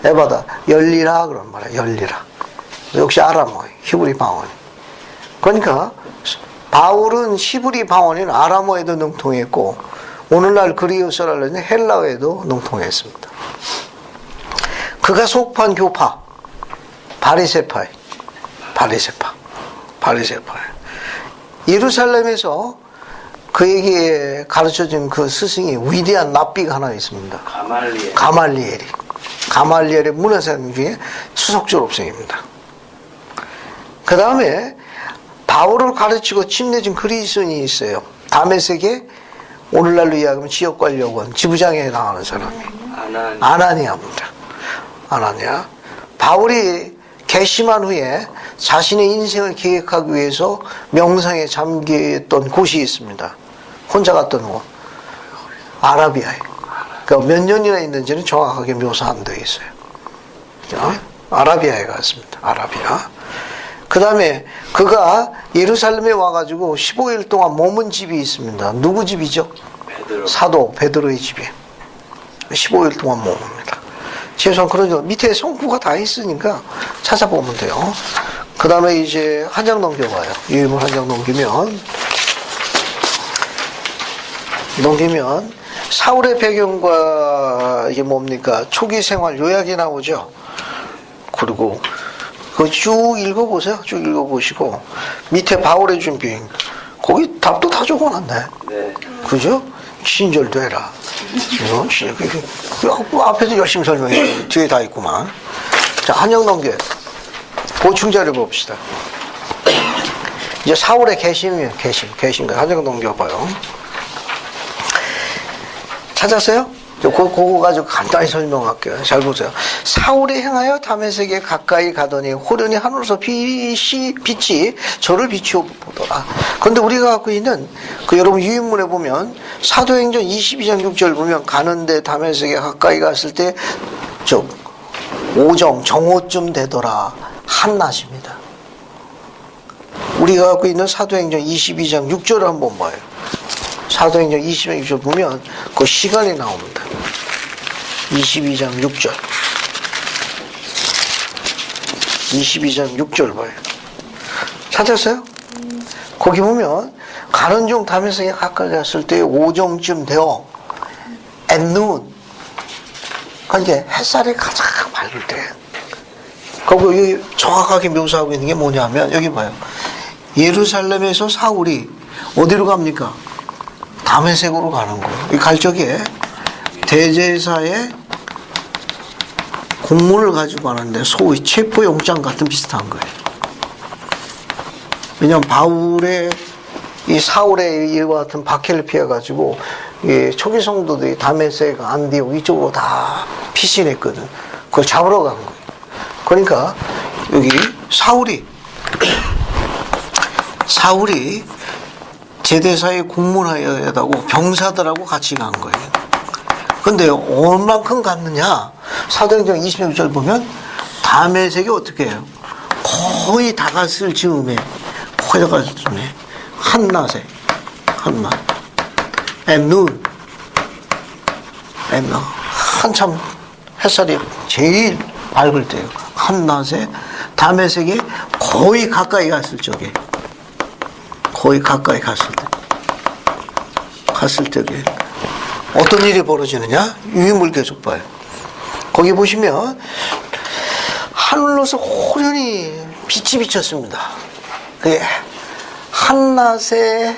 에바다 열리라 그런 말이에요. 열리라. 역시 아람어 히브리 방언. 그러니까 바울은 히브리 방언인 아람어에도 능통했고 오늘날 그리스어라는 헬라어에도 능통했습니다. 그가 속한 교파 바리새파. 예루살렘에서 그에게 가르쳐준 그 스승이 위대한 납비가 하나 있습니다. 가말리엘의 문화사님 중에 수석 졸업생입니다. 그 다음에 바울을 가르치고 침내준 그리스도인이 있어요. 다메섹에 오늘날로 이야기하면 지역관리원 지부장에 나가는 사람이 아나니아입니다. 아나니아. 바울이 개심한 후에 자신의 인생을 계획하기 위해서 명상에 잠겼던 곳이 있습니다. 혼자 갔던 곳. 아라비아에. 그러니까 몇 년이나 있는지는 정확하게 묘사 안 되어 있어요. 아라비아에 갔습니다. 아라비아. 그 다음에 그가 예루살렘에 와가지고 15일 동안 머문 집이 있습니다. 누구 집이죠? 베드로. 사도 베드로의 집이 15일 동안 머뭅니다. 최소한 그러죠. 밑에 성구가 다 있으니까 찾아보면 돼요. 그 다음에 이제 한 장 넘겨봐요. 유인물 한 장 넘기면 사울의 배경과 이게 뭡니까? 초기 생활 요약이 나오죠. 그리고 그거 쭉 읽어보세요. 쭉 읽어보시고 밑에 바울의 준비 거기 답도 다 적어놨네. 네. 그죠? 신절도 해라. 앞에서 열심히 설명해. 뒤에 다 있구만. 자, 한 장 넘겨. 보충자를 봅시다. 이제 사울의 개심이에요. 개심. 한 장 넘겨봐요. 찾았어요? 그거 가지고 간단히 설명할게요. 잘 보세요. 사울이 행하여 다메섹에 가까이 가더니 호련히 하늘에서 빛이 저를 비추어 보더라. 그런데 우리가 갖고 있는 그 여러분 유인문에 보면 사도행전 22장 6절 보면 가는데 다메섹에 가까이 갔을 때 저 정오쯤 되더라. 한낮입니다. 우리가 갖고 있는 사도행전 22장 6절을 한번 봐요. 사도행전 22장 6절 보면 그 시간이 나옵니다. 22장 6절. 22장 6절 봐요. 찾았어요? 거기 보면 가는 중 다메섹에 가까이 갔을 때 오정쯤 되어 at noon. 그러니까 햇살이 가장 밝을 때. 거기 정확하게 묘사하고 있는 게 뭐냐면 여기 봐요. 예루살렘에서 사울이 어디로 갑니까? 다메섹으로 가는 거예요. 이 갈 적에 대제사의 공문을 가지고 가는데 소위 체포영장 같은 비슷한 거예요. 왜냐하면 바울의 이 사울의 이와 같은 박해를 피해가지고 이 초기 성도들이 다메섹, 안디옥 이쪽으로 다 피신했거든. 그걸 잡으러 간 거예요. 그러니까 여기 사울이 제대사에 공문하여야다고 병사들하고 같이 간 거예요. 근데 얼만큼 갔느냐? 사도행전 26절 보면 다메섹이 어떻게 해요? 거의 다 갔을 즈음에 한낮 at noon 한참 햇살이 제일 밝을 때요. 한낮에 다메섹에 거의 가까이 갔을 적에 어떤 일이 벌어지느냐? 유인물 계속 봐요. 거기 보시면 하늘로서 호련히 빛이 비쳤습니다. 그게 한낮의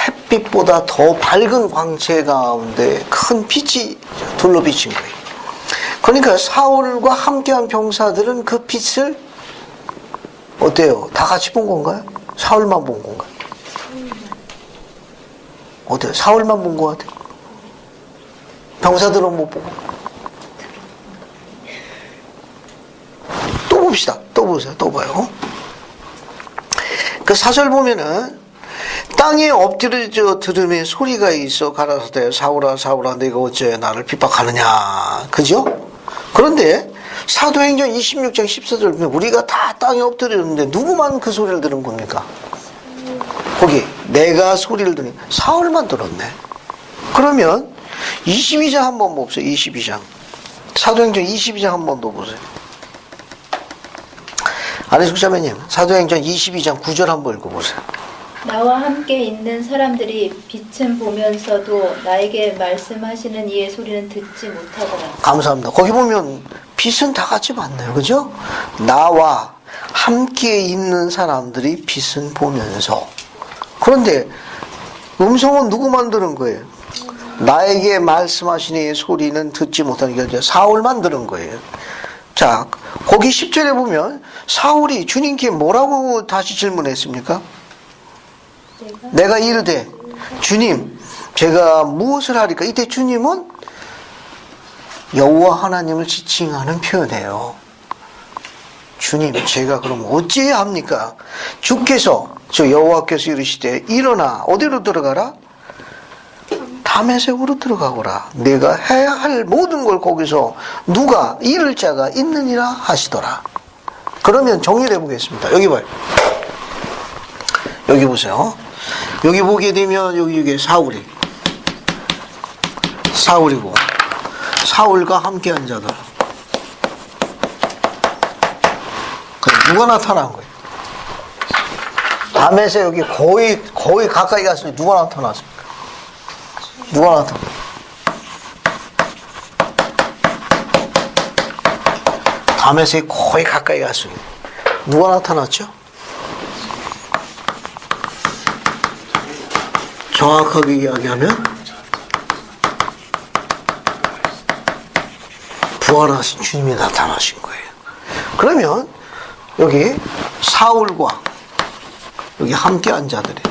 햇빛보다 더 밝은 광채 가운데 큰 빛이 둘러 비친 거예요. 그러니까 사울과 함께한 병사들은 그 빛을 어때요? 다 같이 본 건가요? 사울만 본 건가요? 어때요? 사울만 본 것 같아요? 병사들은 못 보고. 또 봅시다. 또 보세요. 또 봐요. 그 4절 보면은 땅에 엎드려 들음에 소리가 있어 가라사대 사울아 사울아 내가 어째 나를 핍박하느냐. 그죠? 그런데 사도행전 26장 14절 보면 우리가 다 땅에 엎드렸는데 누구만 그 소리를 들은 겁니까? 거기 내가 소리를 들으니 사울만 들었네. 그러면 22장 한번 봅시다. 22장 사도행전 22장 한번 더 보세요. 안혜숙 자매님 사도행전 22장 9절 한번 읽어보세요. 나와 함께 있는 사람들이 빛은 보면서도 나에게 말씀하시는 이의 소리는 듣지 못하더라. 감사합니다. 거기 보면 빛은 다 같이 봤네요. 그죠? 나와 함께 있는 사람들이 빛은 보면서. 그런데 음성은 누구만 들은 거예요? 나에게 말씀하시는 이의 소리는 듣지 못하는 게 사울만 들은 거예요. 자, 거기 10절에 보면 사울이 주님께 뭐라고 다시 질문했습니까? 내가 이르되 주님 제가 무엇을 하리까? 이때 주님은 여호와 하나님을 지칭하는 표현이에요. 주님 제가 그럼 어찌해야 합니까? 주께서 저 여호와께서 이르시되 일어나 어디로 들어가라? 다메섹으로 들어가거라. 내가 해야 할 모든 걸 거기서 누가 이를 자가 있느니라 하시더라. 그러면 정리해 보겠습니다. 여기 봐요. 여기 보세요. 여기 보게 되면 여기 이게 사울이고 사울과 함께한 자들. 누가 나타난 거예요? 밤에서 여기 거의 가까이 갔으니 누가 나타났습니까? 누가 나타났어요? 밤에서 거의 가까이 갔으니 누가 나타났죠? 정확하게 이야기하면 부활하신 주님이 나타나신 거예요. 그러면 여기 사울과 여기 함께한 자들이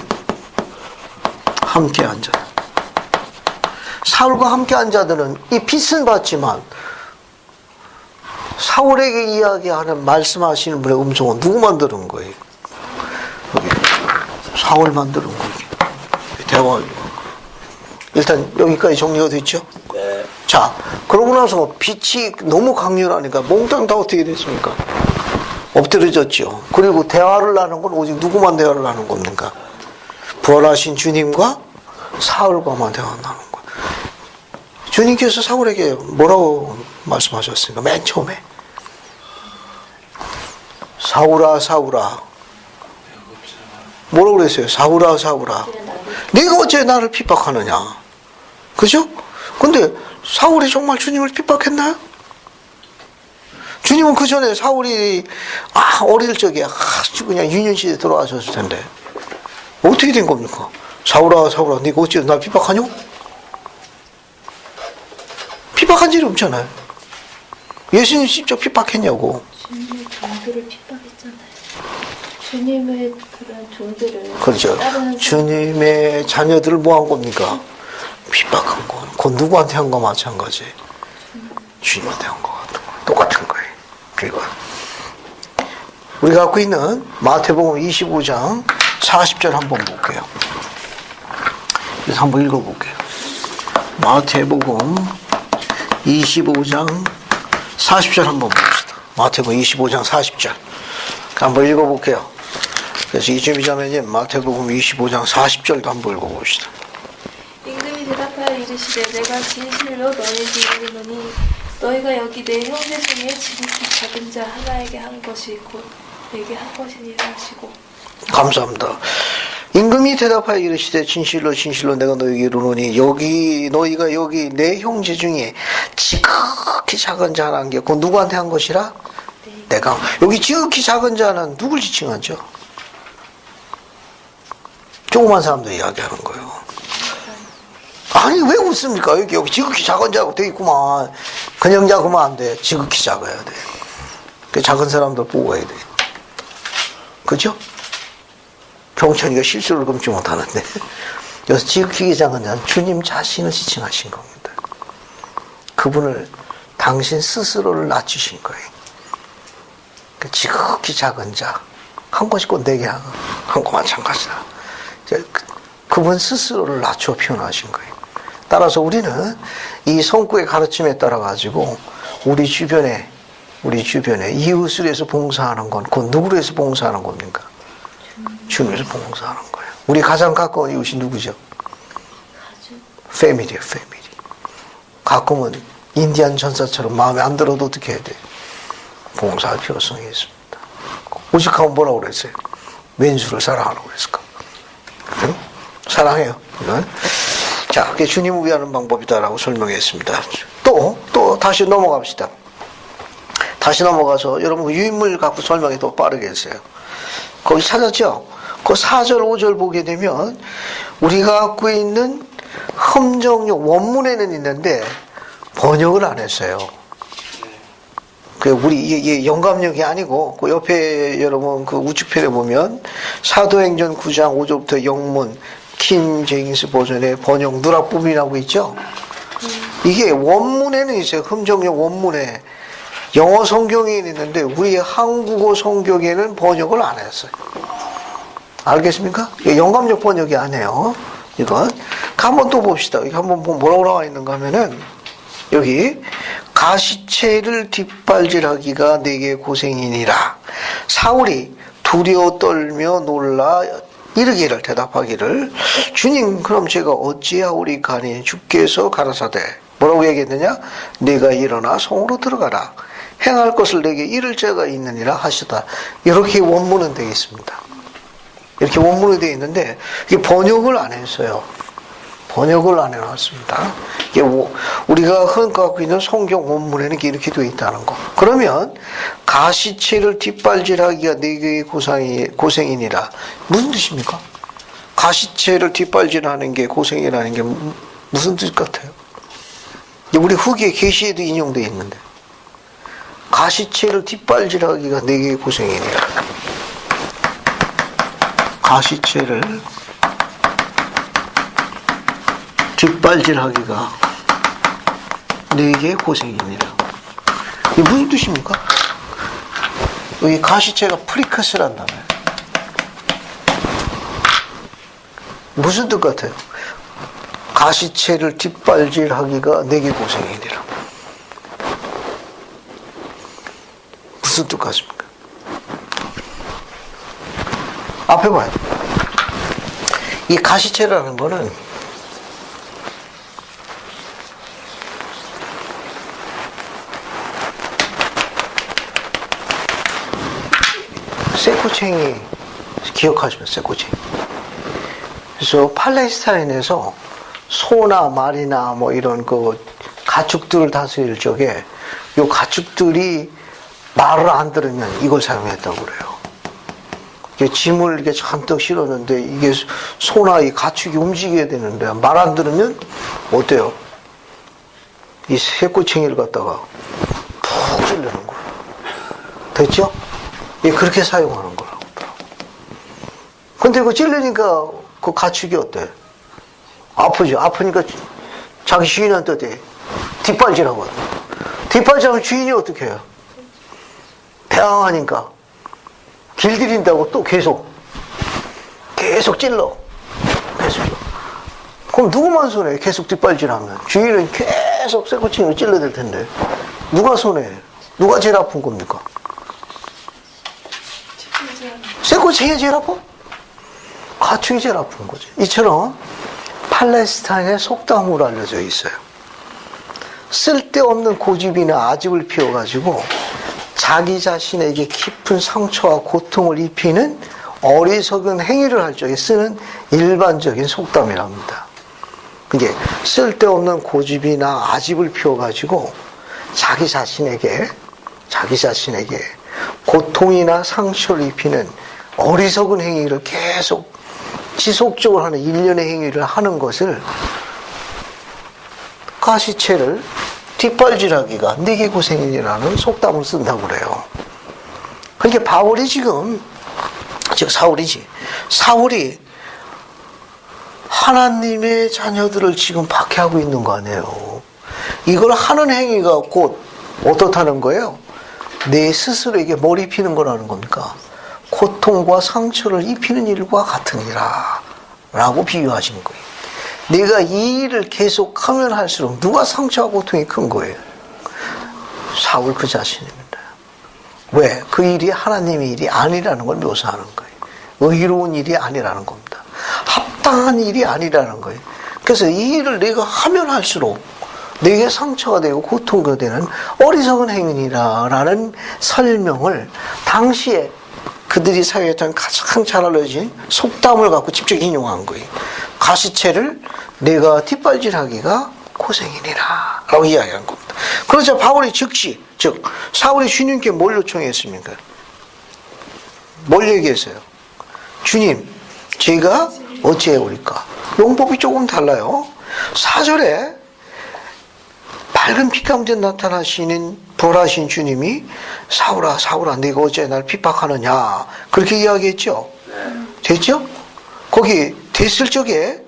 함께한 자들. 사울과 함께한 자들은 이 빛은 봤지만 사울에게 이야기하는 말씀하시는 분의 음성은 누구만 들은 거예요? 여기 사울만 들은 거예요. 대화. 일단 여기까지 정리가 됐죠? 네. 자, 그러고 나서 빛이 너무 강렬하니까 몽땅 다 어떻게 됐습니까? 엎드려졌죠. 그리고 대화를 나눈 건 오직 누구만 대화를 나눈 겁니까? 부활하신 주님과 사울과만 대화를 나눈 거예요. 주님께서 사울에게 뭐라고 말씀하셨습니까? 맨 처음에 사울아 사울아 뭐라고 그랬어요? 사울아 사울아 네가 어째 나를 핍박하느냐? 그죠? 근데 사울이 정말 주님을 핍박했나요? 주님은 그 전에 사울이 어릴 적에 아주 그냥 유년시대에 들어가셨을 텐데 어떻게 된 겁니까? 사울아 사울아 네가 어째 날 핍박하냐? 핍박한 일이 없잖아요. 예수님 직접 핍박했냐고. 주님의 종들을 핍박했잖아요. 주님의 그런 종들을 그렇죠. 다른 주님의 자녀들을 뭐 한 겁니까? 핍박한 거. 그건 누구한테 한 거 마찬가지. 주님한테 한 거 똑같은 거예요. 그리고 우리가 갖고 있는 마태복음 25장 40절 한번 볼게요. 그래서 한번 읽어볼게요. 마태복음 25장 40절 한번 봅시다. 마태복음 25장 40절 한번 읽어볼게요. 그래서 이쯤이 자매님 마태복음 25장 40절도 한번 읽어봅시다. 임금이 대답하여 이르시되 내가 진실로 너희에게 이르노니 너희가 여기 내 형제 중에 지극히 작은 자 하나에게 한 것이 곧 내게 한 것이니라 하시고. 감사합니다. 임금이 대답하여 이르시되 진실로 진실로 내가 너희에게 이르노니 너희가 여기 내 형제 중에 지극히 작은 자 하나 한 게 곧 누구한테 한 것이라? 내가. 여기 지극히 작은 자는 누굴 지칭하죠? 조그만 사람들 이야기하는 거예요. 아니 왜 웃습니까? 여기 지극히 작은 자고 돼 있구만. 그냥 작으면 안 돼. 지극히 작아야 돼. 그 작은 사람들 보고 가야 돼. 그죠? 병천이가 실수를 금치 못하는데 여기서 지극히 작은 자는 주님 자신을 지칭하신 겁니다. 그분을 당신 스스로를 낮추신 거예요. 그 지극히 작은 자 한 것이 곧 내게 한 거 마찬가지다. 그분 스스로를 낮춰 표현하신 거예요. 따라서 우리는 이 성구의 가르침에 따라 가지고 우리 주변에 이웃을 위해서 봉사하는 건 곧 누구를 위해서 봉사하는 겁니까? 주님을 위해서 봉사하는 거예요. 우리 가장 가까운 이웃이 누구죠? 패밀리예요, 패밀리. 가끔은 인디안 전사처럼 마음에 안 들어도 어떻게 해야 돼? 봉사할 필요성이 있습니다. 오직하면 뭐라고 그랬어요? 왼수를 사랑하라고 그랬을까? 그죠? 사랑해요. 자, 그게 주님을 위하는 방법이다라고 설명했습니다. 또 다시 넘어갑시다. 다시 넘어가서 여러분 유인물 갖고 설명이 더 빠르게 했어요. 거기 찾았죠? 그 4절, 5절 보게 되면 우리가 갖고 있는 흠정력 원문에는 있는데 번역을 안 했어요. 그 우리 이게 영감력이 아니고 그 옆에 여러분 그 우측편에 보면 사도행전 9장 5절부터 영문 킹 제임스 버전의 번역 누락 부분이라고 있죠. 이게 원문에는 있어요. 흠정력 원문에 영어 성경에 있는데 우리 한국어 성경에는 번역을 안 했어요. 알겠습니까? 영감력 번역이 아니에요. 이건 한번 또 봅시다. 여기 한번 뭐라고 나와 있는가 하면은 여기 가시채를 뒷발질하기가 내게 고생이니라. 사울이 두려워 떨며 놀라 이르기를 대답하기를 주님 그럼 제가 어찌하오리까니 주께서 가라사대 뭐라고 얘기했느냐 네가 일어나 성으로 들어가라 행할 것을 내게 이를 자가 있느니라 하시다. 이렇게 원문은 되어 있습니다. 이렇게 원문이 되어 있는데 이게 번역을 안 했어요. 번역을 안 해놨습니다. 이게 우리가 흔히 갖고 있는 성경 원문에는 이렇게 되어 있다는 거. 그러면 가시체를 뒷발질하기가 내게 고생이니라. 무슨 뜻입니까? 가시체를 뒷발질하는 게 고생이라는 게 무슨 뜻 같아요? 우리 후기에 계시에도 인용되어 있는데 가시체를 뒷발질하기가 내게 고생이니라. 가시체를 뒷발질하기가 내게 고생이니라. 이게 무슨 뜻입니까? 여기 가시체가 프리커스란 단어예요. 무슨 뜻 같아요? 가시체를 뒷발질하기가 내게 고생이니라. 무슨 뜻 같습니까? 앞에 봐요. 이 가시체라는 거는 쇠꼬챙이 기억하시면 쇠꼬챙이. 그래서 팔레스타인에서 소나 말이나 뭐 이런 그 가축들을 다스릴 적에 요 가축들이 말을 안 들으면 이걸 사용했다고 그래요. 이게 짐을 이렇게 잔뜩 실었는데 이게 소나 이 가축이 움직여야 되는데 말 안 들으면 어때요? 이 쇠꼬챙이를 갖다가 푹 찔르는 거예요. 됐죠? 예, 그렇게 사용하는 거라고. 근데 그 찔르니까 그 가축이 어때? 아프죠? 아프니까 자기 주인한테 어때? 뒷발질하거든. 뒷발질하면 주인이 어떻게 해요? 배앙하니까 길들인다고 또 계속 찔러. 계속. 그럼 누구만 손해? 계속 뒷발질하면. 주인은 계속 쇠꼬챙이로 찔러댈 텐데. 누가 손해? 누가 제일 아픈 겁니까? 쇠꼬챙이가 제일 아파? 가축이 제일 아픈 거죠. 이처럼 팔레스타인의 속담으로 알려져 있어요. 쓸데없는 고집이나 아집을 피워가지고 자기 자신에게 깊은 상처와 고통을 입히는 어리석은 행위를 할 적에 쓰는 일반적인 속담이랍니다. 이게 쓸데없는 고집이나 아집을 피워가지고 자기 자신에게 고통이나 상처를 입히는 어리석은 행위를 계속 지속적으로 하는 일련의 행위를 하는 것을 가시체를 뒷발질하기가 네게 고생이라는 속담을 쓴다고 그래요. 그러니까 바울이 지금 즉 사울이 하나님의 자녀들을 지금 박해하고 있는 거 아니에요. 이걸 하는 행위가 곧 어떻다는 거예요? 내 스스로에게 뭘 입히는 거라는 겁니까? 고통과 상처를 입히는 일과 같으니라 라고 비유하신 거예요. 내가 이 일을 계속하면 할수록 누가 상처와 고통이 큰 거예요? 사울 그 자신입니다. 왜? 그 일이 하나님의 일이 아니라는 걸 묘사하는 거예요. 의로운 일이 아니라는 겁니다. 합당한 일이 아니라는 거예요. 그래서 이 일을 내가 하면 할수록 내게 상처가 되고 고통가 되는 어리석은 행위라는 설명을 당시에 그들이 사용했던 가장 잘 알려진 속담을 갖고 직접 인용한 거예요. 가시체를 내가 뒷발질하기가 고생이니라 라고 이야기한 겁니다. 그러자 바울이 즉시 즉 사울이 주님께 뭘 요청했습니까? 뭘 얘기했어요? 주님 제가 어찌해올까? 용법이 조금 달라요. 4절에 밝은 빛 가운데 나타나시는 부활하신 주님이 사울아 사울아 네가 어째 날 핍박하느냐 그렇게 이야기했죠. 됐죠? 거기 됐을 적에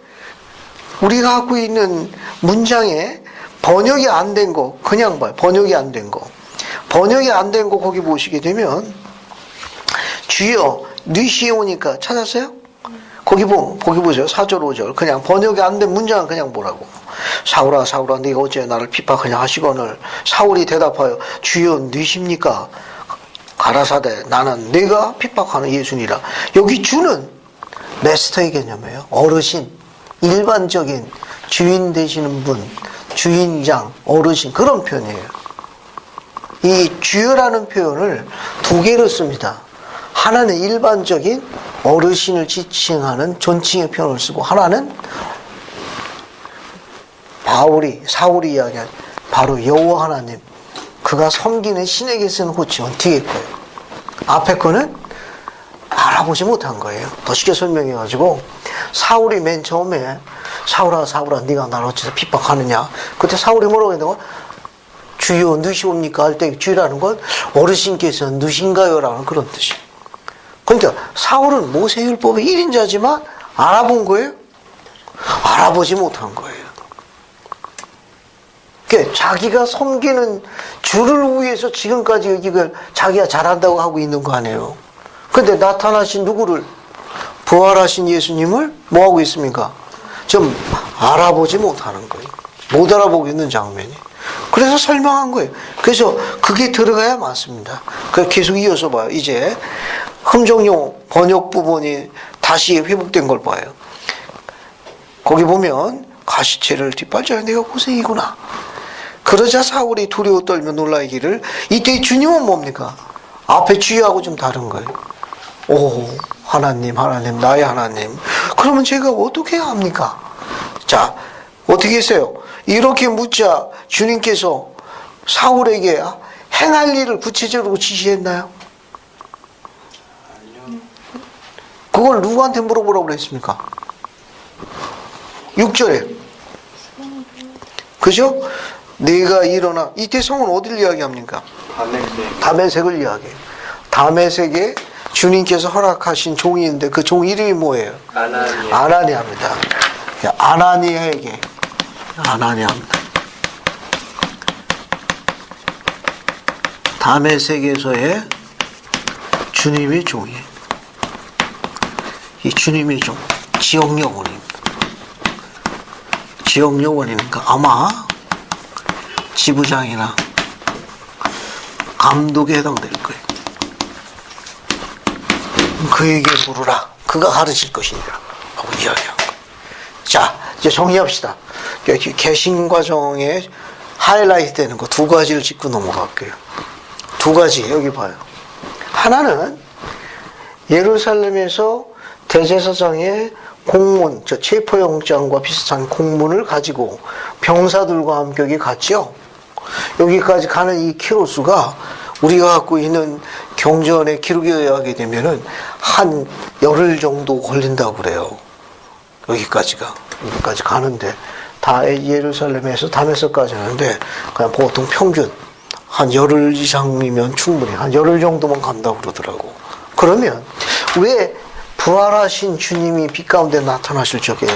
우리가 갖고 있는 문장에 번역이 안 된 거 그냥 봐요. 번역이 안 된 거 거기 보시게 되면 주여 니시오니까 찾았어요? 거기 보세요. 4절 5절 그냥 번역이 안 된 문장은 그냥 보라고. 사울아 사울아 네가 어째 나를 핍박하냐 하시거늘 사울이 대답하여 주여 니십니까? 가라사대 나는 내가 핍박하는 예수니라. 여기 주는 메스터의 개념이에요. 어르신, 일반적인 주인 되시는 분, 주인장, 어르신, 그런 표현이에요. 이 주여라는 표현을 두 개로 씁니다. 하나는 일반적인 어르신을 지칭하는 존칭의 표현을 쓰고, 하나는 사울이 이야기한 바로 여호와 하나님, 그가 섬기는 신에게 쓰는 호칭은 뒤에 거예요. 앞에 거는 알아보지 못한 거예요. 더 쉽게 설명해가지고, 사울이 맨 처음에 사울아 네가 나를 어째서 핍박하느냐, 그때 사울이 뭐라고 했냐고, 주여 누시옵니까 할 때 주라는 건 어르신께서 누신가요? 라는 그런 뜻이에요. 그러니까 사울은 모세율법의 1인자지만 알아본 거예요? 알아보지 못한 거예요. 그러니까 자기가 섬기는 주를 위해서 지금까지 이걸 자기가 잘한다고 하고 있는 거 아니에요. 근데 나타나신 누구를, 부활하신 예수님을 뭐하고 있습니까? 좀 알아보지 못하는 거예요. 못 알아보고 있는 장면이. 그래서 설명한 거예요. 그래서 그게 들어가야 맞습니다. 그래서 계속 이어서 봐요. 이제 흥정용 번역 부분이 다시 회복된 걸 봐요. 거기 보면 가시체를 뒷발자에 내가 고생이구나. 그러자 사울이 두려워 떨며 놀라 이기를, 이때 주님은 뭡니까? 앞에 주여하고 좀 다른 거예요. 오, 하나님, 나의 하나님. 그러면 제가 어떻게 해야 합니까? 자, 어떻게 했어요? 이렇게 묻자 주님께서 사울에게 행할 일을 구체적으로 지시했나요? 그걸 누구한테 물어보라고 그랬습니까? 6절에. 그죠? 네가 일어나. 이때 성은 어딜 이야기합니까? 다메섹을 이야기해요. 다메섹에 주님께서 허락하신 종이 있는데 그 종 이름이 뭐예요? 아나니아입니다. 아나니아에게, 아나니아입니다. 다메섹에서의 주님의 종이에요. 이 주님의 종, 지역요원입니다. 지역요원이니까 아마 지부장이나 감독에 해당될 거예요. 그에게 물으라. 그가 가르칠 것이니라. 하고 이야기한 거예요. 자, 이제 정리합시다. 여기 개신 과정에 하이라이트 되는 거 두 가지를 짚고 넘어갈게요. 두 가지, 여기 봐요. 하나는 예루살렘에서 대제사장의 공문, 저 체포영장과 비슷한 공문을 가지고 병사들과 함께 여기 갔죠. 여기까지 가는 이 키로수가 우리가 갖고 있는 경전의 기록에 의하게 되면은 한 열흘 정도 걸린다고 그래요. 여기까지 가는데, 다 예루살렘에서 다메섹까지 하는데, 그냥 보통 평균 한 열흘 이상이면 충분히 한 열흘 정도만 간다고 그러더라고. 그러면 왜 부활하신 주님이 빛 가운데 나타나실 적에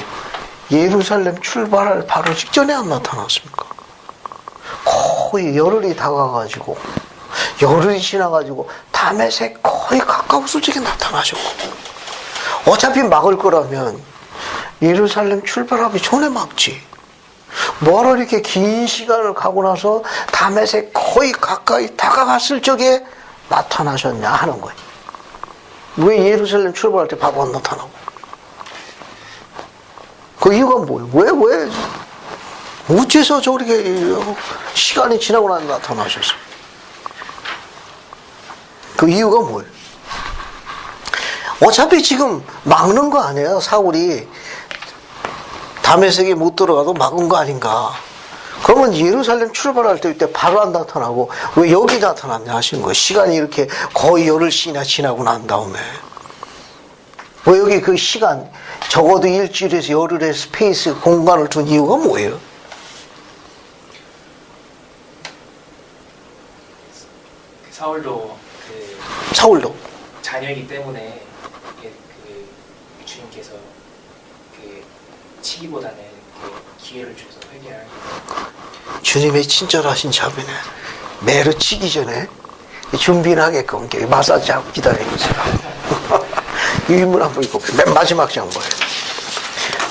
예루살렘 출발할 바로 직전에 안 나타났습니까? 거의 열흘이 다가가지고, 열흘이 지나가지고 다메섹 거의 가까웠을 적에 나타나셨고, 어차피 막을 거라면 예루살렘 출발하기 전에 막지. 뭐하러 이렇게 긴 시간을 가고 나서 다메섹 거의 가까이 다가갔을 적에 나타나셨냐 하는 거예요. 왜 예루살렘 출발할 때 바로 안 나타나고? 그 이유가 뭐예요? 왜 어째서 저렇게 시간이 지나고 나서 나타나셨어요? 그 이유가 뭐예요? 어차피 지금 막는 거 아니에요. 사울이 다메섹에 못 들어가도 막은 거 아닌가. 그러면 예루살렘 출발할 때 바로 안 나타나고 왜 여기 나타났냐 하시는 거예요. 시간이 이렇게 거의 열흘씩이나 지나고 난 다음에 왜 여기 그 시간, 적어도 일주일에서 열흘의 스페이스, 공간을 둔 이유가 뭐예요? 사울도 자녀이기 때문에 주님께서 치기보다는 기회를 줘서 회개할. 주님의 친절하신 자비네. 매를 치기 전에 준비를 하게끔 마사지하고 기다리면서 유인물 한번 읽어보세요. 맨 마지막 장 보여요.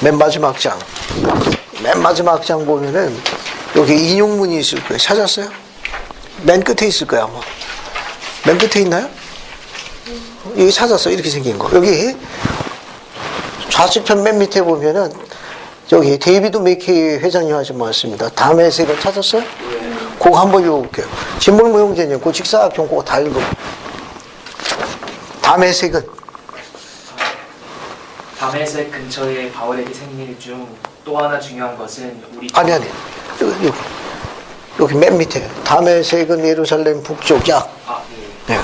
맨 마지막 장 보면은 여기 인용문이 있을 거예요. 찾았어요? 맨 끝에 있을 거예요 아마. 맨 끝에 있나요? 여기 찾았어. 이렇게 생긴 거. 여기 좌측편 맨 밑에 보면은 여기 데이비드 메케이 회장님 하신 말씀입니다. 다메섹을 찾았어요? 그거 한번 읽어볼게요. 진물무용제님, 그 직사각형 그거 다 읽어. 다메섹은 다메섹 근처의 바울에게 생일 중 또 하나 중요한 것은 우리 아니 여기 맨 밑에 다메섹은 예루살렘 북쪽 약 네. 네.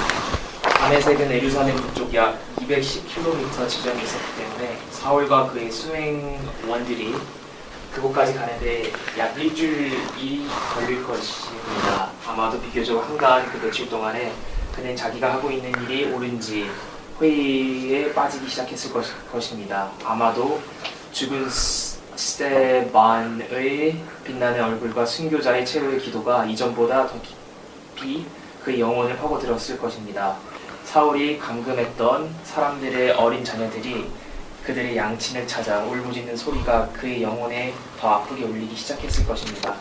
다메섹은 예루살렘 북쪽 약 210km 지점에 있었기 때문에 사울과 그의 수행원들이 그곳까지 가는데 약 일주일이 걸릴 것입니다. 아마도 비교적 한가한 그 며칠 동안에 그는 자기가 하고 있는 일이 옳은지 회의에 빠지기 시작했을 것입니다. 아마도 죽은 스테반의 빛나는 얼굴과 순교자의 최후의 기도가 이전보다 더 깊이 그의 영혼을 파고들었을 것입니다. 사울이 감금했던 사람들의 어린 자녀들이 그들의 양친을 찾아 울부짖는 소리가 그의 영혼에 더 아프게 울리기 시작했을 것입니다.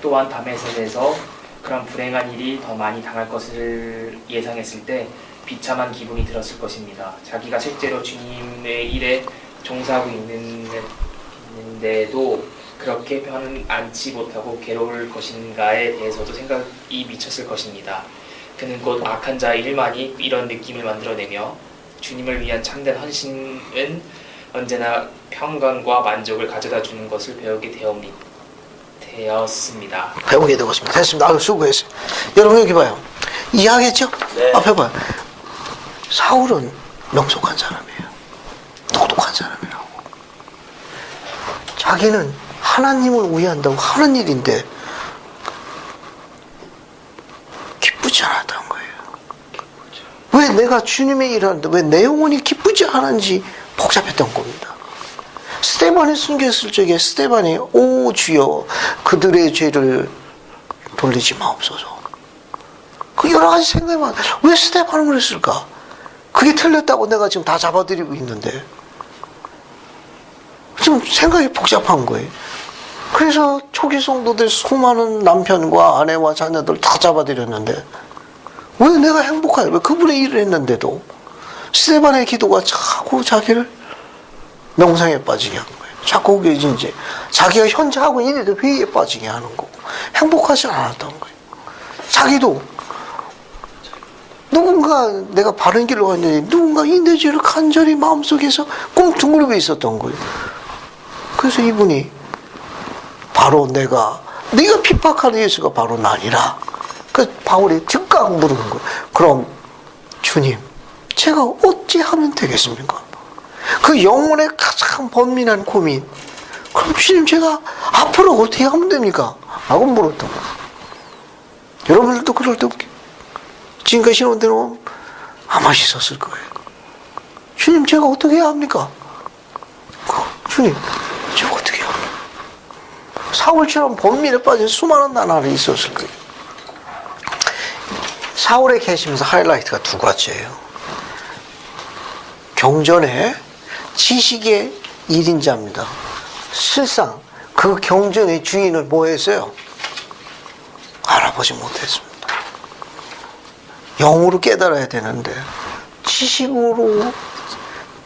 또한 다메섹에서 그런 불행한 일이 더 많이 당할 것을 예상했을 때 비참한 기분이 들었을 것입니다. 자기가 실제로 주님의 일에 종사하고 있는데도 그렇게 편안치 못하고 괴로울 것인가에 대해서도 생각이 미쳤을 것입니다. 그는 곧 악한 자의 일만이 이런 느낌을 만들어내며 주님을 위한 참된 헌신은 언제나 평강과 만족을 가져다 주는 것을 배우게 되었습니다. 배우게 되었습니다. 됐습니다. 아유, 수고했어요. 여러분 여기 봐요. 이해하겠죠? 네. 앞에 봐요. 사울은 명석한 사람이에요. 똑똑한 사람이라고. 자기는 하나님을 위한다고 하는 일인데 기쁘지 않았던 거예요. 왜 내가 주님의 일을 하는데 왜 내 영혼이 기쁘지 않은지 복잡했던 겁니다. 스테반이 순교했을 적에 스테반이 오 주여 그들의 죄를 돌리지 마옵소서. 그 여러 가지 생각이 많아요. 왜 스테반은 그랬을까? 그게 틀렸다고 내가 지금 다 잡아드리고 있는데 지금 생각이 복잡한 거예요. 그래서 초기 성도들 수많은 남편과 아내와 자녀들 다 잡아드렸는데 왜 내가 행복하냐? 왜 그분의 일을 했는데도 스테반의 기도가 자꾸 자기를 명상에 빠지게 하는 거예요. 자꾸 그게 이제 자기가 현재 하고 있는 일에도 회의에 빠지게 하는 거고 행복하지 않았던 거예요. 자기도 누군가 내가 바른 길로 갔는데 누군가 이 내 죄를 간절히 마음속에서 꽁퉁거리고 있었던 거예요. 그래서 이분이 바로 네가 핍박하는 예수가 바로 나니라. 그 바울이 즉각 물은 거예요. 그럼 주님 제가 어찌 하면 되겠습니까? 그 영혼의 가장 번민한 고민. 그럼 주님 제가 앞으로 어떻게 하면 됩니까? 라고 물었던 거예요. 여러분들도 그럴 때 지금까지 신혼대로 아마 있었을 거예요. 주님 제가 어떻게 해야 합니까? 주님 제가 어떻게 해야 합니까? 사울처럼 번민에 빠진 수많은 나날이 있었을 거예요. 사울의 계시면서 하이라이트가 두 가지예요. 경전의 지식의 1인자입니다. 실상 그 경전의 주인을 뭐 했어요? 알아보지 못했습니다. 영으로 깨달아야 되는데 지식으로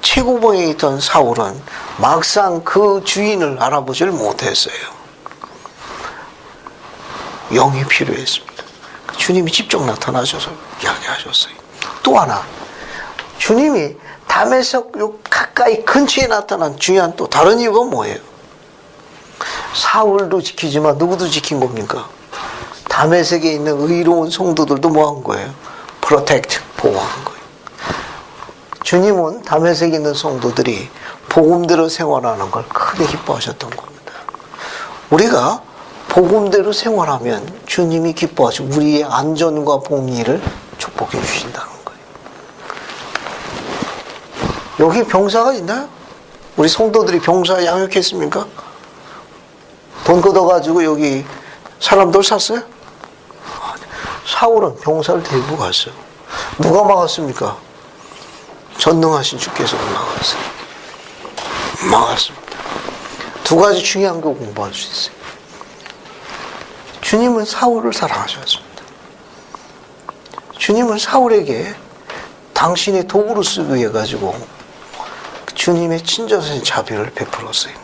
최고봉에 있던 사울은 막상 그 주인을 알아보질 못했어요. 영이 필요했습니다. 주님이 직접 나타나셔서 이야기하셨어요. 또 하나, 주님이 다메섹 가까이 근처에 나타난 중요한 또 다른 이유가 뭐예요? 사울도 지키지만 누구도 지킨 겁니까? 다메섹에 있는 의로운 성도들도 뭐 한 거예요? 프로텍트, 보호한 거예요. 주님은 다메섹에 있는 성도들이 복음대로 생활하는 걸 크게 기뻐하셨던 겁니다. 우리가 복음대로 생활하면 주님이 기뻐하시고 우리의 안전과 복리를 축복해 주신다는 거예요. 여기 병사가 있나요? 우리 성도들이 병사 양육했습니까? 돈 걷어가지고 여기 사람들 샀어요? 사울은 병사를 데리고 갔어요. 누가 막았습니까? 전능하신 주께서 막았어요. 막았습니다. 두 가지 중요한 거 공부할 수 있어요. 주님은 사울을 사랑하셨습니다. 주님은 사울에게 당신의 도구로 쓰기 위해 가지고 주님의 친절하신 자비를 베풀었어요.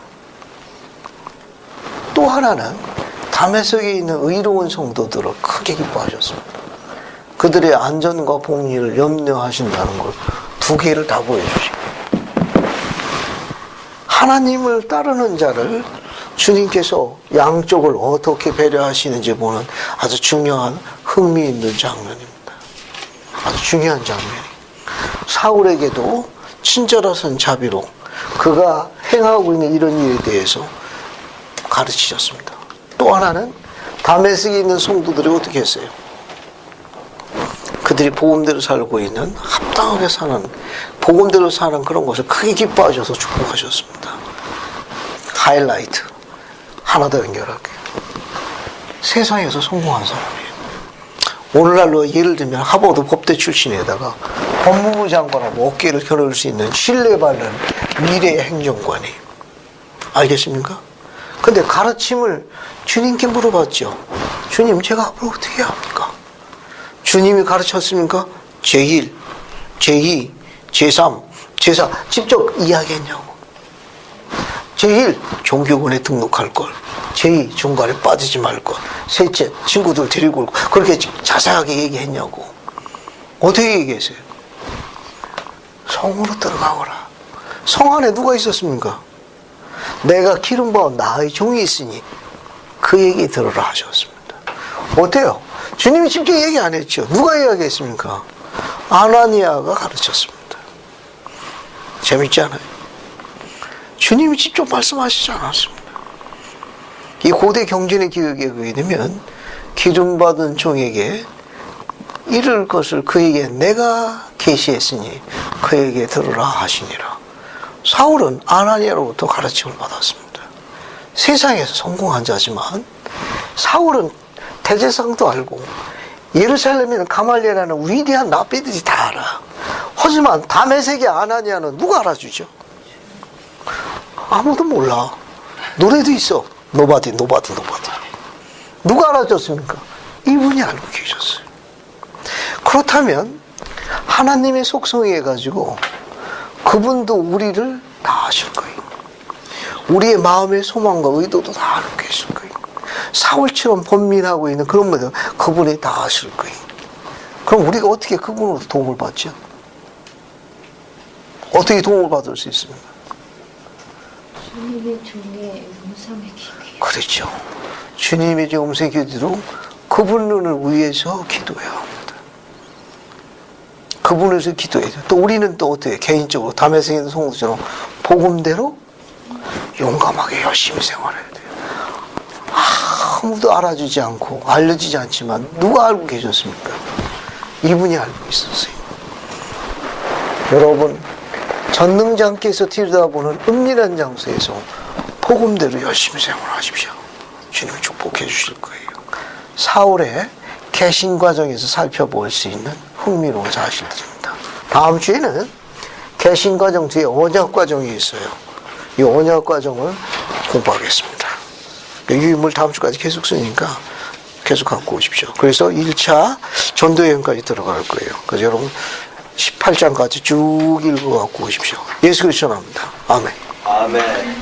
또 하나는 다메섹에 있는 의로운 성도들을 크게 기뻐하셨습니다. 그들의 안전과 복리를 염려하신다는 걸 두 개를 다 보여주시고, 하나님을 따르는 자를 주님께서 양쪽을 어떻게 배려하시는지 보는 아주 중요한 흥미있는 장면입니다. 아주 중요한 장면이. 사울에게도 친절하신 자비로 그가 행하고 있는 이런 일에 대해서 가르치셨습니다. 또 하나는 다메섹에 있는 성도들이 어떻게 했어요? 그들이 복음대로 살고 있는, 합당하게 사는, 복음대로 사는 그런 것을 크게 기뻐하셔서 축복하셨습니다. 하이라이트 하나 더 연결할게요. 세상에서 성공한 사람이에요. 오늘날로 예를 들면 하버드 법대 출신에다가 법무부 장관하고 어깨를 겨룰 수 있는 신뢰받는 미래의 행정관이, 알겠습니까? 근데 가르침을 주님께 물어봤죠. 주님, 제가 앞으로 어떻게 해야 합니까? 주님이 가르쳤습니까? 제1, 제2, 제3, 제4 직접 이야기했냐고. 제1, 종교군에 등록할 걸. 제2, 중간에 빠지지 말 것. 셋째, 친구들 데리고 올 거. 그렇게 자세하게 얘기했냐고. 어떻게 얘기했어요? 성으로 들어가거라. 성 안에 누가 있었습니까? 내가 기름 부은 나의 종이 있으니 그 얘기 들으라 하셨습니다. 어때요? 주님이 직접 얘기 안 했죠. 누가 이야기했습니까? 아나니아가 가르쳤습니다. 재밌지 않아요? 주님이 직접 말씀하시지 않았습니다. 이 고대 경전의 기억에 의해 되면 기름 받은 종에게 이를 것을 그에게 내가 계시했으니 그에게 들으라 하시니라. 사울은 아나니아로부터 가르침을 받았습니다. 세상에서 성공한 자지만 사울은 대제사장도 알고 예루살렘에는 가말리엘이라는 위대한 랍비들이 다 알아. 하지만 다메섹의 아나니아는 누가 알아주죠? 아무도 몰라. 노래도 있어. 노바디. 누가 알아줬습니까? 이분이 알고 계셨어요. 그렇다면 하나님의 속성에 가지고 그분도 우리를 다 아실 거예요. 우리의 마음의 소망과 의도도 다 알고 계실 거예요. 사울처럼 번민하고 있는 그런 분들 그분이 다 아실 거예요. 그럼 우리가 어떻게 그분으로부터 도움을 받죠? 어떻게 도움을 받을 수 있습니까? 주님의 종의 음성의 기회. 그렇죠. 주님의 음성의 기도로 그분을 위해서 기도해야 합니다. 그분을 위해서 기도해야 돼요. 또 우리는 또 어떻게 개인적으로 다메섹에 있는 성도처럼 복음대로 용감하게 열심히 생활해야 돼요. 아무도 알아주지 않고 알려지지 않지만 누가 알고 계셨습니까? 이분이 알고 있었어요. 여러분, 전능자께서 들여다보는 은밀한 장소에서 복음대로 열심히 생활하십시오. 주님이 축복해 주실 거예요. 사울의 개신 과정에서 살펴볼 수 있는 흥미로운 사실들입니다. 다음 주에는 개신 과정 뒤에 언약 과정이 있어요. 이 언약 과정을 공부하겠습니다. 유인물 다음 주까지 계속 쓰니까 계속 갖고 오십시오. 그래서 1차 전도여행까지 들어갈 거예요. 그래서 여러분 18장까지 쭉 읽어 갖고 오십시오. 예수 그리스도 나옵니다. 아멘. 아멘.